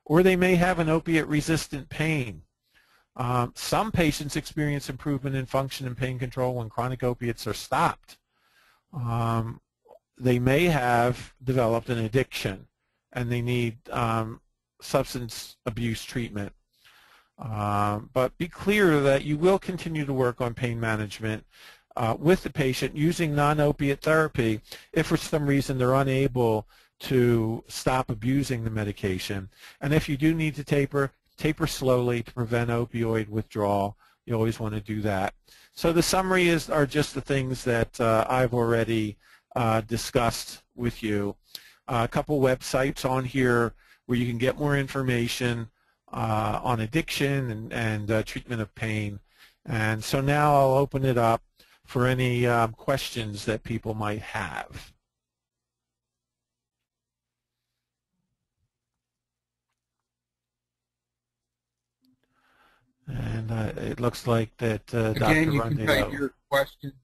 Speaker 3: or they may have an opiate-resistant pain. Some patients experience improvement in function and pain control when chronic opiates are stopped. They may have developed an addiction and they need substance abuse treatment. But be clear that you will continue to work on pain management with the patient using non-opiate therapy if for some reason they're unable to stop abusing the medication. And if you do need to taper slowly to prevent opioid withdrawal. You always want to do that. So the summary are just the things that I've already discussed with you. A couple websites on here where you can get more information on addiction and treatment of pain. And so now I'll open it up for any questions that people might have. And it looks like that
Speaker 2: Again,
Speaker 3: Dr.
Speaker 2: you can type your questions.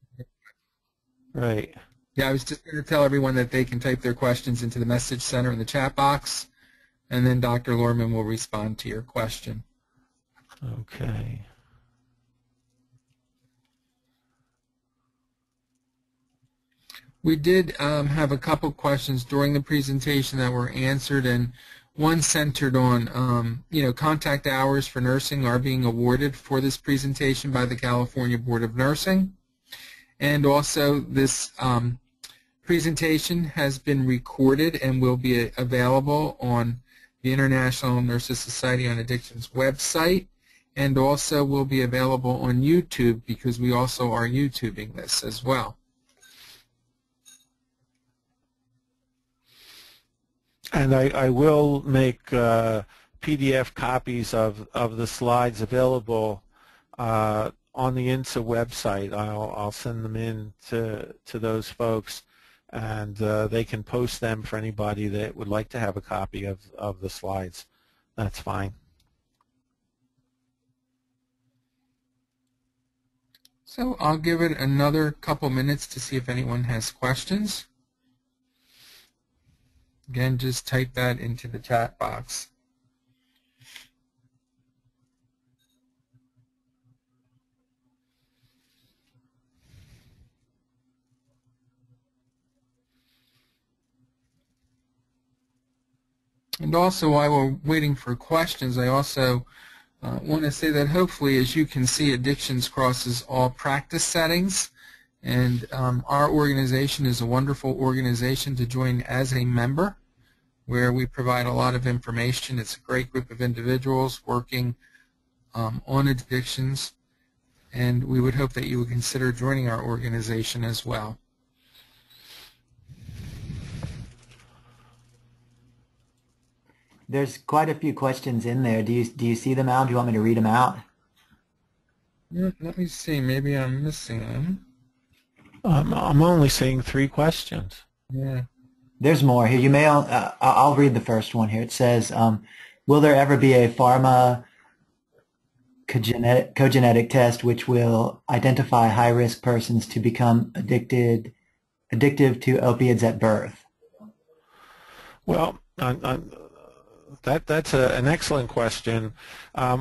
Speaker 3: Right.
Speaker 2: Yeah, I was just going to tell everyone that they can type their questions into the message center in the chat box, and then Dr. Lorman will respond to your question.
Speaker 3: Okay.
Speaker 2: We did have a couple questions during the presentation that were answered, and one centered on, contact hours for nursing are being awarded for this presentation by the California Board of Nursing. And also this presentation has been recorded and will be available on the International Nurses Society on Addiction's website, and also will be available on YouTube because we also are YouTubing this as well.
Speaker 3: And I will make PDF copies of the slides available on the INSA website. I'll send them in to those folks, and they can post them for anybody that would like to have a copy of the slides. That's fine.
Speaker 2: So I'll give it another couple minutes to see if anyone has questions. Again, just type that into the chat box. And also, while we're waiting for questions, I also want to say that hopefully, as you can see, Addictions crosses all practice settings. And our organization is a wonderful organization to join as a member, where we provide a lot of information. It's a great group of individuals working on addictions, and we would hope that you would consider joining our organization as well.
Speaker 1: There's quite a few questions in there. Do you see them, Al? Do you want me to read them out?
Speaker 2: Let me see. Maybe I'm missing them.
Speaker 3: I'm only seeing 3 questions.
Speaker 2: Yeah.
Speaker 1: There's more here. You may. I'll read the first one here. It says, "Will there ever be a pharma cogenetic test which will identify high-risk persons to become addictive to opiates at birth?"
Speaker 3: Well, that's an excellent question.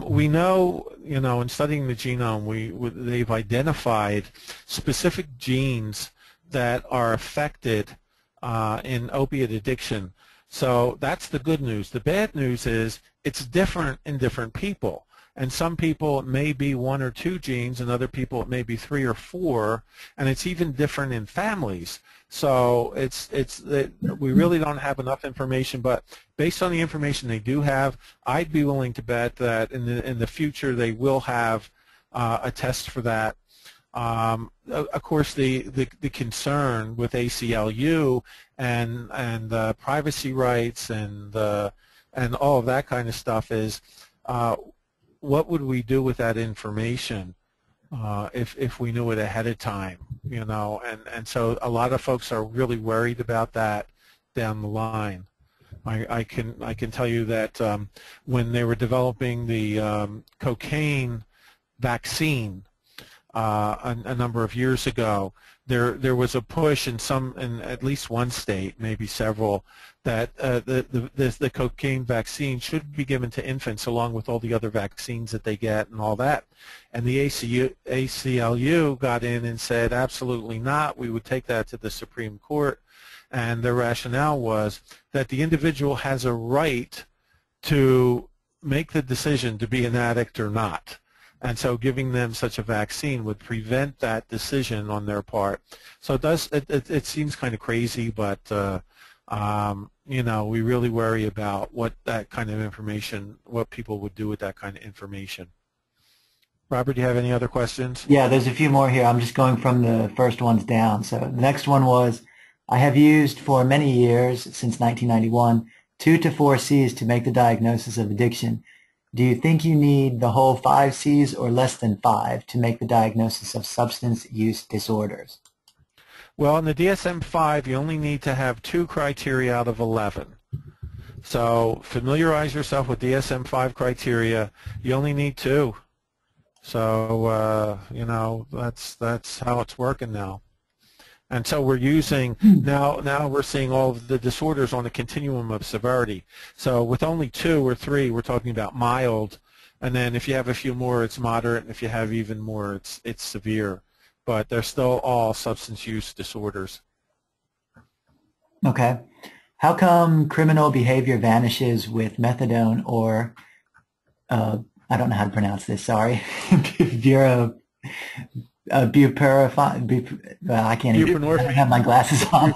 Speaker 3: We know, in studying the genome, they've identified specific genes that are affected in opiate addiction. So that's the good news. The bad news is it's different in different people. And some people it may be 1 or 2 genes, and other people it may be 3 or 4, and it's even different in families. So we really don't have enough information, but based on the information they do have, I'd be willing to bet that in the future they will have a test for that. Of course, the concern with ACLU and privacy rights and all of that kind of stuff is what would we do with that information if we knew it ahead of time, and so a lot of folks are really worried about that down the line. I can tell you that when they were developing the cocaine vaccine a number of years ago, there was a push in at least one state, maybe several, that the cocaine vaccine should be given to infants along with all the other vaccines that they get and all that. And the ACLU got in and said, absolutely not. We would take that to the Supreme Court. And their rationale was that the individual has a right to make the decision to be an addict or not. And so giving them such a vaccine would prevent that decision on their part. So it seems kind of crazy, but we really worry about what that kind of information, what people would do with that kind of information. Robert, do you have any other questions?
Speaker 1: Yeah, there's a few more here. I'm just going from the first ones down. So the next one was, "I have used for many years, since 1991, 2 to 4 C's to make the diagnosis of addiction. Do you think you need the whole 5 C's or less than 5 to make the diagnosis of substance use disorders?"
Speaker 3: Well, in the DSM-5, you only need to have 2 criteria out of 11. So familiarize yourself with DSM-5 criteria. You only need 2. So, that's how it's working now. And so we're using, now we're seeing all of the disorders on a continuum of severity. So with only 2 or 3, we're talking about mild. And then if you have a few more, it's moderate. And if you have even more, it's severe. But they're still all substance use disorders.
Speaker 1: Okay. How come criminal behavior vanishes with methadone or, I don't know how to pronounce this, sorry, I can't even, I don't have my glasses on.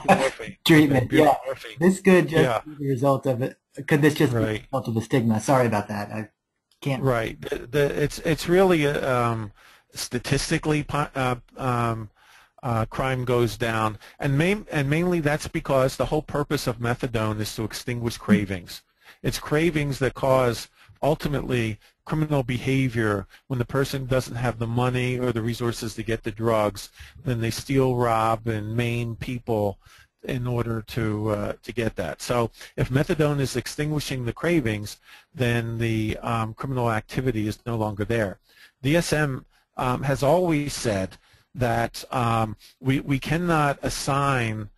Speaker 1: Treatment, yeah. This could just be the result of it. Could this just be the result of the stigma? Sorry about that. I can't.
Speaker 3: Right. It's really statistically crime goes down, and mainly that's because the whole purpose of methadone is to extinguish cravings. It's cravings that cause ultimately criminal behavior. When the person doesn't have the money or the resources to get the drugs, then they steal, rob, and maim people in order to get that. So if methadone is extinguishing the cravings, then the criminal activity is no longer there. DSM has always said that we cannot assign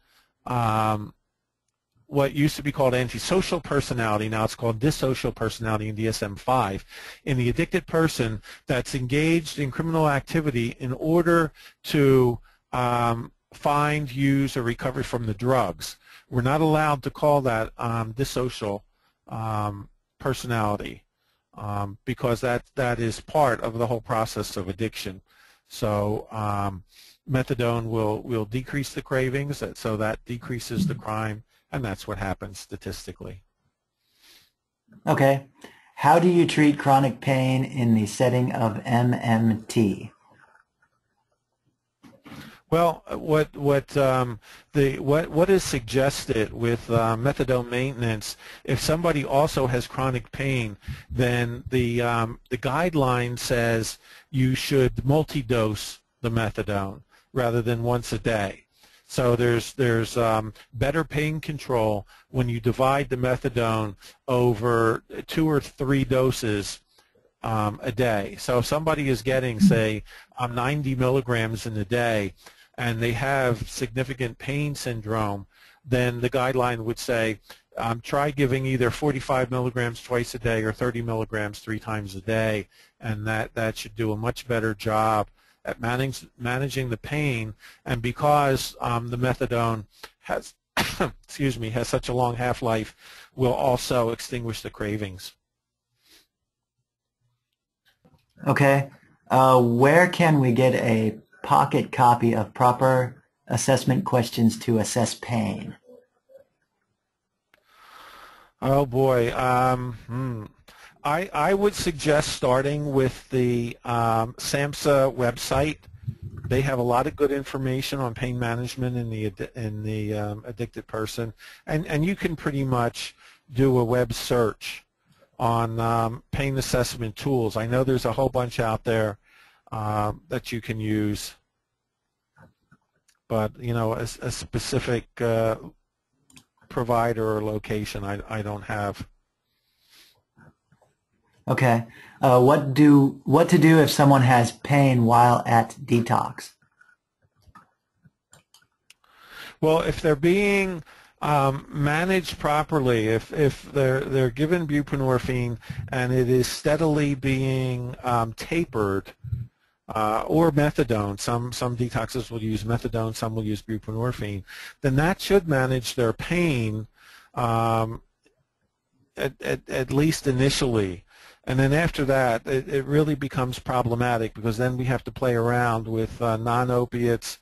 Speaker 3: what used to be called antisocial personality, now it's called dissocial personality in DSM-5, in the addicted person that's engaged in criminal activity in order to find, use, or recover from the drugs. We're not allowed to call that dissocial personality because that is part of the whole process of addiction. So methadone will decrease the cravings, so that decreases the crime, and that's what happens statistically.
Speaker 1: Okay. How do you treat chronic pain in the setting of MMT?
Speaker 3: Well, what is suggested with methadone maintenance? If somebody also has chronic pain, then the guideline says you should multi-dose the methadone rather than once a day. So there's better pain control when you divide the methadone over 2 or 3 doses a day. So if somebody is getting, say, 90 milligrams in a day, and they have significant pain syndrome, then the guideline would say try giving either 45 milligrams twice a day or 30 milligrams 3 times a day, and that should do a much better job at managing the pain. And because the methadone has excuse me, has such a long half-life, will also extinguish the cravings.
Speaker 1: Okay. Where can we get a pocket copy of proper assessment questions to assess pain?
Speaker 3: Oh boy. I would suggest starting with the SAMHSA website. They have a lot of good information on pain management in the addicted person, and you can pretty much do a web search on pain assessment tools. I know there's a whole bunch out there that you can use, but you know, a specific provider or location I don't have.
Speaker 1: Okay. What to do if someone has pain while at detox?
Speaker 3: Well, if they're being managed properly, if they're given buprenorphine and it is steadily being tapered, or methadone, some detoxes will use methadone, some will use buprenorphine, then that should manage their pain at least initially. And then after that, it really becomes problematic, because then we have to play around with non-opiates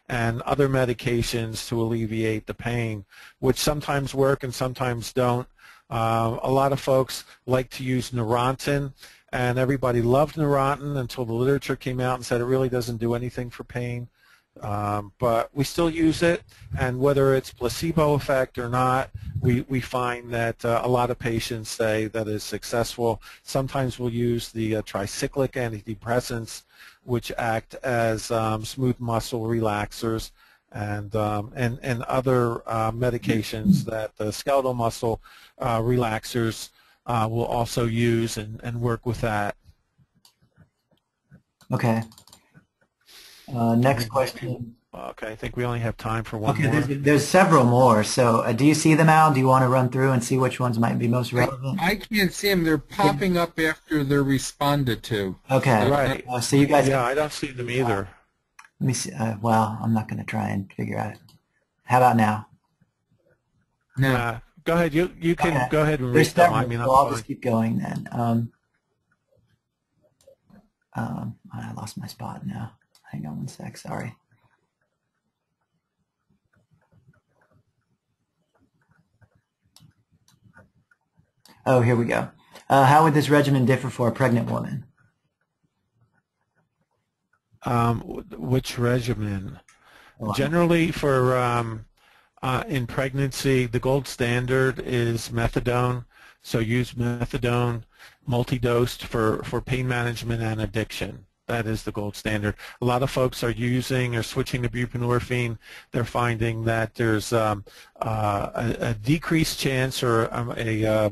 Speaker 3: and other medications to alleviate the pain, which sometimes work and sometimes don't. A lot of folks like to use Neurontin, and everybody loved Neurontin until the literature came out and said it really doesn't do anything for pain. But we still use it, and whether it's placebo effect or not, we find that a lot of patients say that is successful. Sometimes we'll use the tricyclic antidepressants, which act as smooth muscle relaxers, and other medications that the skeletal muscle relaxers will also use and work with that.
Speaker 1: Okay. Next question.
Speaker 3: Okay, I think we only have time for one
Speaker 1: Okay,
Speaker 3: more.
Speaker 1: there's several more. So do you see them, Al? Do you want to run through and see which ones might be most relevant?
Speaker 2: I can't see them. They're popping up after they're responded to.
Speaker 1: Okay.
Speaker 3: Right.
Speaker 1: So you guys.
Speaker 3: Yeah, I don't see them either.
Speaker 1: Let me see. Well, I'm not going to try and figure out. How about now?
Speaker 2: No.
Speaker 3: Go ahead. You can
Speaker 1: Okay.
Speaker 3: go ahead and
Speaker 1: There's
Speaker 3: read them.
Speaker 1: several,
Speaker 3: I mean,
Speaker 1: so I'll just keep going then. I lost my spot now. Hang on one sec. Sorry. Oh, here we go. How would this regimen differ for a pregnant woman?
Speaker 3: Which regimen?
Speaker 1: Well,
Speaker 3: Generally, for in pregnancy, the gold standard is methadone. So use methadone multi-dosed for pain management and addiction. That is the gold standard. A lot of folks are using or switching to buprenorphine. They're finding that there's a decreased chance, or a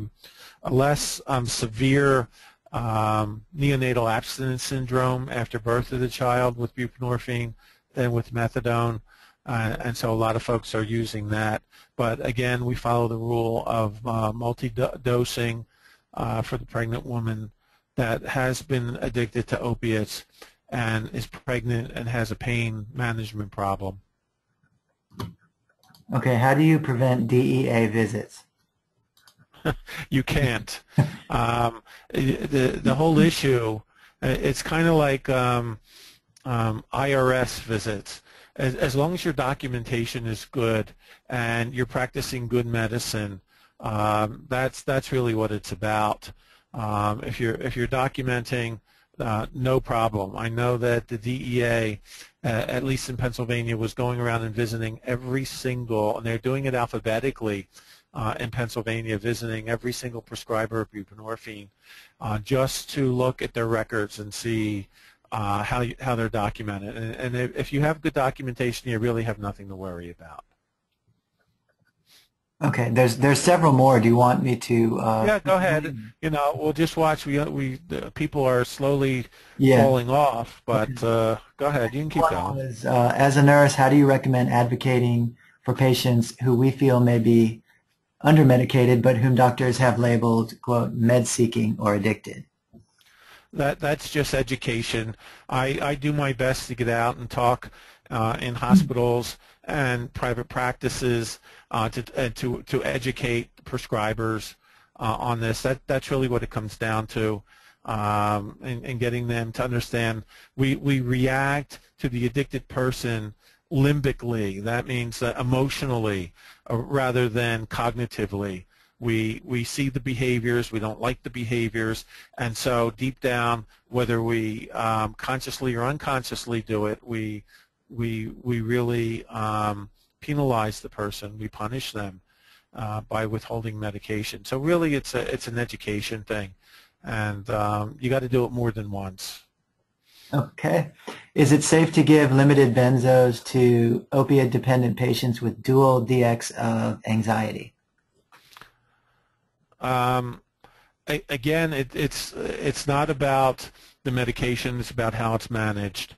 Speaker 3: less severe neonatal abstinence syndrome after birth of the child with buprenorphine than with methadone. And so a lot of folks are using that. But again, we follow the rule of multi-dosing for the pregnant woman that has been addicted to opiates and is pregnant and has a pain management problem.
Speaker 1: okay, how do you prevent DEA visits?
Speaker 3: You can't. The whole issue, it's kind of like IRS visits. As long as your documentation is good and you're practicing good medicine, that's really what it's about. If you're documenting no problem. I know that the DEA, at least in Pennsylvania, was going around and visiting every single, and they're doing it alphabetically in Pennsylvania, visiting every single prescriber of buprenorphine just to look at their records and see how they're documented. And if you have good documentation, you really have nothing to worry about.
Speaker 1: Okay, there's several more. Do you want me to?
Speaker 3: Yeah, go ahead. You know, we'll just watch. People are slowly
Speaker 1: Yeah.
Speaker 3: falling off, but go ahead. You can keep going.
Speaker 1: As a nurse, how do you recommend advocating for patients who we feel may be under-medicated, but whom doctors have labeled, quote, med-seeking or addicted?
Speaker 3: That's just education. I do my best to get out and talk in hospitals and private practices to educate prescribers on this. That's really what it comes down to, and getting them to understand we react to the addicted person limbically. That means emotionally rather than cognitively. We see the behaviors, we don't like the behaviors, and so deep down, whether we consciously or unconsciously do it, we really penalize the person, we punish them by withholding medication. So really it's an education thing, and you got to do it more than once.
Speaker 1: Okay. Is it safe to give limited benzos to opioid-dependent patients with dual DX of anxiety?
Speaker 3: Again, it's not about the medication, it's about how it's managed.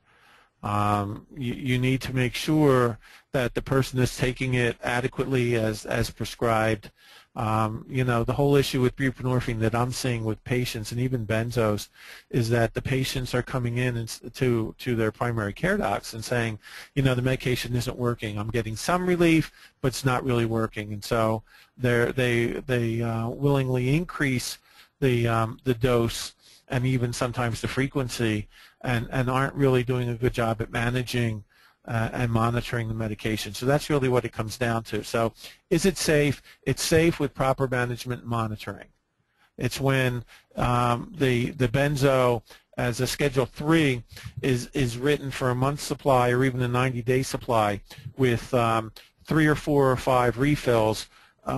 Speaker 3: You need to make sure that the person is taking it adequately as prescribed. You know, the whole issue with buprenorphine that I'm seeing with patients and even benzos is that the patients are coming in to their primary care docs and saying, you know, the medication isn't working. I'm getting some relief, but it's not really working. And so they willingly increase the dose and even sometimes the frequency, and aren't really doing a good job at managing and monitoring the medication. So that's really what it comes down to. So is it safe? It's safe with proper management and monitoring. It's when the benzo as a Schedule 3 is written for a month's supply or even a 90-day supply with 3 or 4 or 5 refills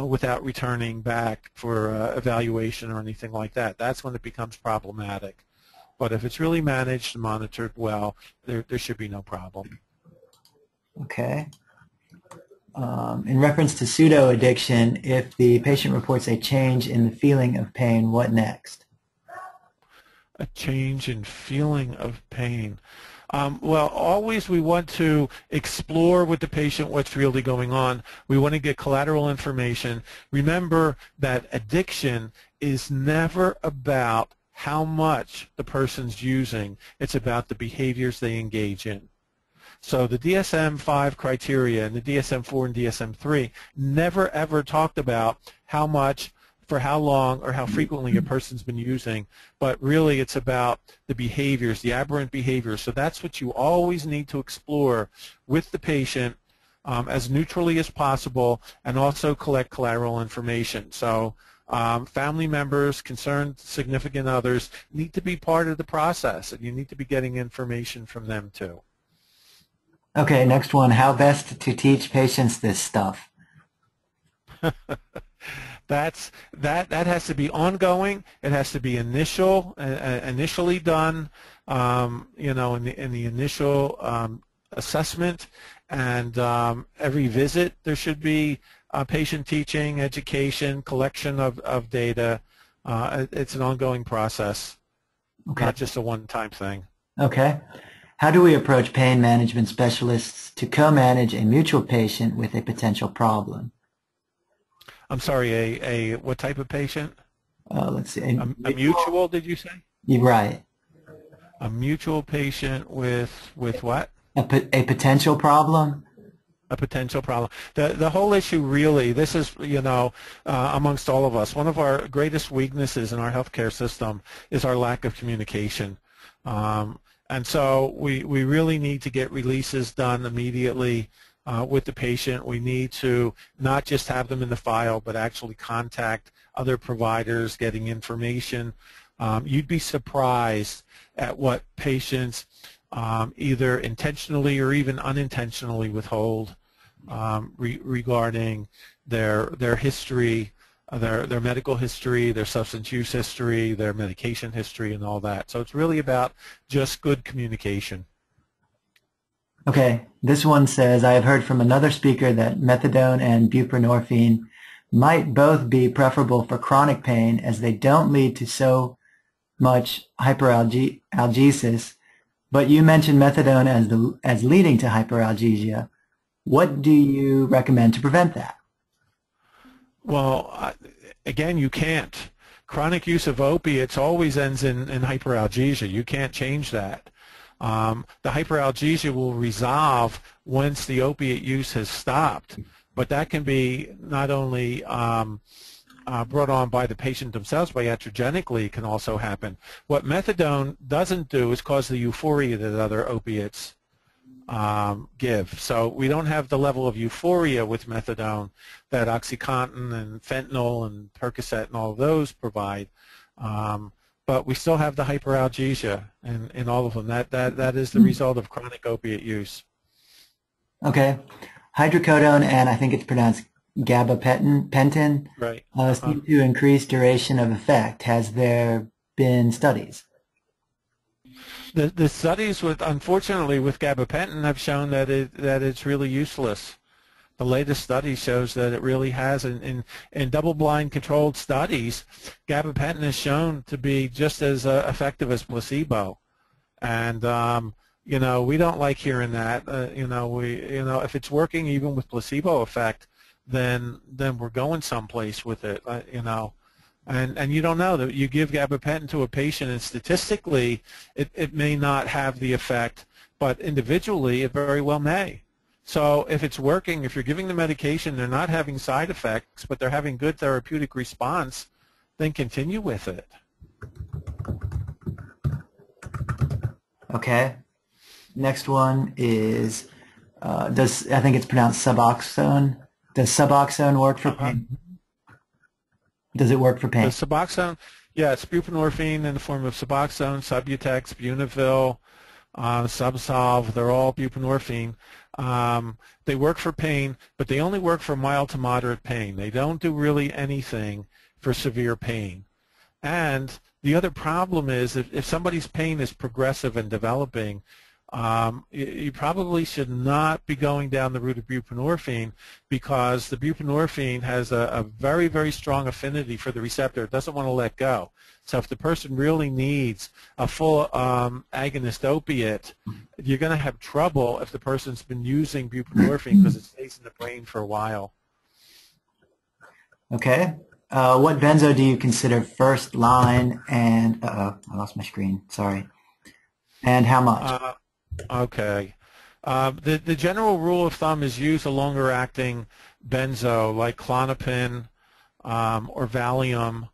Speaker 3: without returning back for evaluation or anything like that. That's when it becomes problematic. But if it's really managed and monitored well, there should be no problem.
Speaker 1: Okay. In reference to pseudo-addiction, if the patient reports a change in the feeling of pain, what next?
Speaker 3: A change in feeling of pain. Well, always we want to explore with the patient what's really going on. We want to get collateral information. Remember that addiction is never about how much the person's using. It's about the behaviors they engage in. So the DSM-5 criteria and the DSM-4 and DSM-3 never ever talked about how much, for how long, or how frequently a person's been using, but really it's about the behaviors, the aberrant behaviors. So that's what you always need to explore with the patient as neutrally as possible, and also collect collateral information. So family members, concerned significant others need to be part of the process, and you need to be getting information from them too.
Speaker 1: Okay, next one. How best to teach patients this stuff?
Speaker 3: That has to be ongoing. It has to be initially done, you know, in the initial assessment, and every visit there should be patient teaching, education, collection of data. It's an ongoing process,
Speaker 1: Okay.
Speaker 3: not just a one-time thing.
Speaker 1: Okay. How do we approach pain management specialists to co-manage a mutual patient with a potential problem?
Speaker 3: I'm sorry, a what type of patient?
Speaker 1: Let's see.
Speaker 3: A mutual, did you say?
Speaker 1: You're right.
Speaker 3: A mutual patient with what?
Speaker 1: A potential problem?
Speaker 3: A potential problem. The whole issue really, this is, you know, amongst all of us, one of our greatest weaknesses in our healthcare system is our lack of communication. And so we really need to get releases done immediately with the patient. We need to not just have them in the file, but actually contact other providers, getting information You'd be surprised at what patients either intentionally or even unintentionally withhold regarding their history, their medical history, their substance use history, their medication history, and all that. So it's really about just good communication.
Speaker 1: Okay, this one says, I have heard from another speaker that methadone and buprenorphine might both be preferable for chronic pain as they don't lead to so much hyperalgesis, but you mentioned methadone as leading to hyperalgesia. What do you recommend to prevent that?
Speaker 3: Well, again, you can't. Chronic use of opiates always ends in hyperalgesia. You can't change that. The hyperalgesia will resolve once the opiate use has stopped, but that can be not only brought on by the patient themselves, but iatrogenically it can also happen. What methadone doesn't do is cause the euphoria that other opiates give. So we don't have the level of euphoria with methadone that OxyContin and fentanyl and Percocet and all of those provide. But we still have the hyperalgesia in all of them. That is the result of chronic opiate use.
Speaker 1: Okay. Hydrocodone and I think it's pronounced gabapentin
Speaker 3: Right.
Speaker 1: Seem to increase duration of effect. Has there been studies?
Speaker 3: The studies unfortunately with gabapentin have shown that it's really useless. The latest study shows that it really has, in double-blind controlled studies, gabapentin is shown to be just as effective as placebo. And you know, we don't like hearing that. If it's working even with placebo effect, then we're going someplace with it. And you don't know that you give gabapentin to a patient, and statistically, it may not have the effect, but individually, it very well may. So if it's working, if you're giving the medication, they're not having side effects, but they're having good therapeutic response, then continue with it.
Speaker 1: Okay. Next one is, I think it's pronounced Suboxone. Does Suboxone work for pain? Does it work for pain?
Speaker 3: The Suboxone, yeah, it's buprenorphine in the form of Suboxone, Subutex, Bunavil, Subsolve. They're all buprenorphine. They work for pain, but they only work for mild to moderate pain. They don't do really anything for severe pain. And the other problem is if somebody's pain is progressive and developing, you probably should not be going down the route of buprenorphine, because the buprenorphine has a very, very strong affinity for the receptor. It doesn't want to let go. So if the person really needs a full agonist opiate, you're going to have trouble if the person's been using buprenorphine because it stays in the brain for a while.
Speaker 1: Okay. What benzo do you consider first line? And I lost my screen. Sorry. And how much?
Speaker 3: Okay. The general rule of thumb is use a longer acting benzo like Klonopin or Valium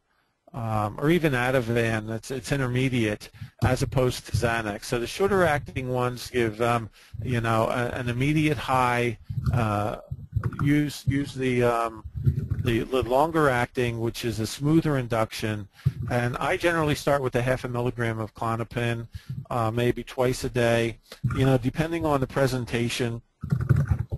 Speaker 3: or even Ativan. It's intermediate as opposed to Xanax. So the shorter acting ones give an immediate high. Use the longer acting, which is a smoother induction, and I generally start with a 0.5 milligram of Klonopin, maybe twice a day. Depending on the presentation,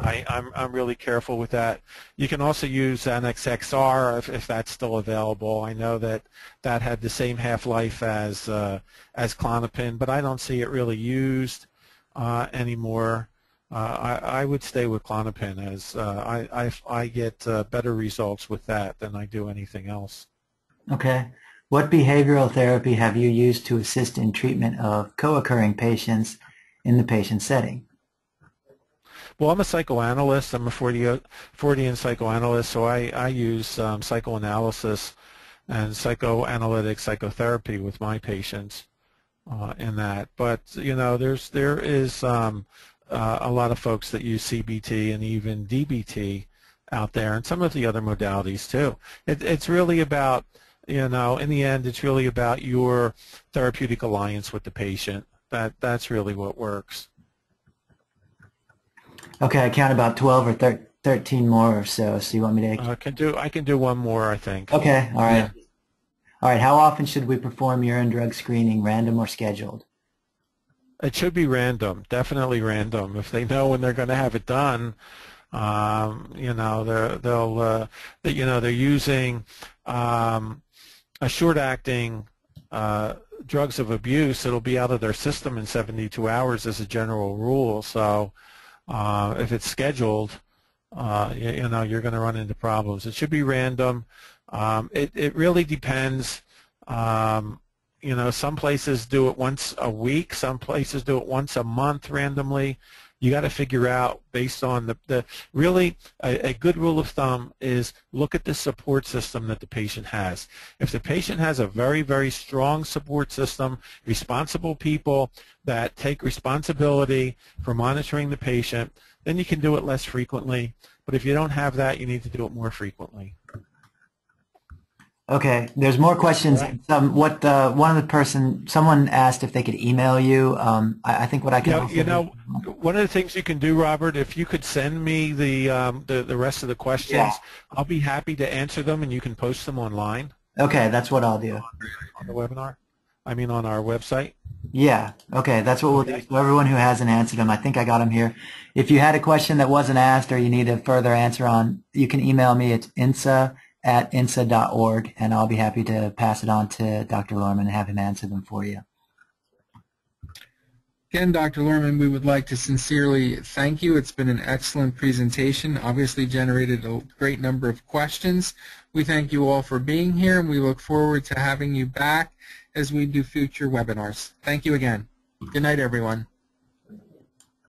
Speaker 3: I'm really careful with that. You can also use Xanax XR if that's still available. I know that had the same half-life as Klonopin, but I don't see it really used anymore. I would stay with Klonopin, as I get better results with that than I do anything else.
Speaker 1: Okay. What behavioral therapy have you used to assist in treatment of co-occurring patients in the patient setting?
Speaker 3: Well, I'm a psychoanalyst. I'm a Freudian psychoanalyst, so I use psychoanalysis and psychoanalytic psychotherapy with my patients in that. But there is a lot of folks that use CBT and even DBT out there, and some of the other modalities too. It's really about, in the end, it's really about your therapeutic alliance with the patient. That's really what works.
Speaker 1: Okay, I count about 12 or 13 more or so. So you want me to?
Speaker 3: I can do one more, I think.
Speaker 1: Okay, all right.
Speaker 3: Yeah.
Speaker 1: All right, how often should we perform urine drug screening, random or scheduled?
Speaker 3: It should be random, definitely random. If they know when they're going to have it done, you know, they're using a short-acting drugs of abuse. It'll be out of their system in 72 hours as a general rule. So if it's scheduled, you know, you're going to run into problems. It should be random. It really depends. You know, some places do it once a week. Some places do it once a month randomly. You got to figure out based on really a good rule of thumb is look at the support system that the patient has. If the patient has a very, very strong support system, responsible people that take responsibility for monitoring the patient, then you can do it less frequently. But if you don't have that, you need to do it more frequently.
Speaker 1: Okay, there's more questions.
Speaker 3: Right.
Speaker 1: Someone asked if they could email you. I think what I can also
Speaker 3: You know,
Speaker 1: do.
Speaker 3: one of the things you can do, Robert, if you could send me the rest of the questions,
Speaker 1: Yeah.
Speaker 3: I'll be happy to answer them, and you can post them online
Speaker 1: Okay, that's what I'll do.
Speaker 3: on the webinar. I mean, on our website.
Speaker 1: Yeah, okay, that's what we'll do. So everyone who hasn't answered them, I think I got them here. If you had a question that wasn't asked or you need a further answer on, you can email me at insa@insa.org, and I'll be happy to pass it on to Dr. Lorman and have him answer them for you.
Speaker 2: Again, Dr. Lorman, we would like to sincerely thank you. It's been an excellent presentation, obviously generated a great number of questions. We thank you all for being here, and we look forward to having you back as we do future webinars. Thank you again. Good night, everyone.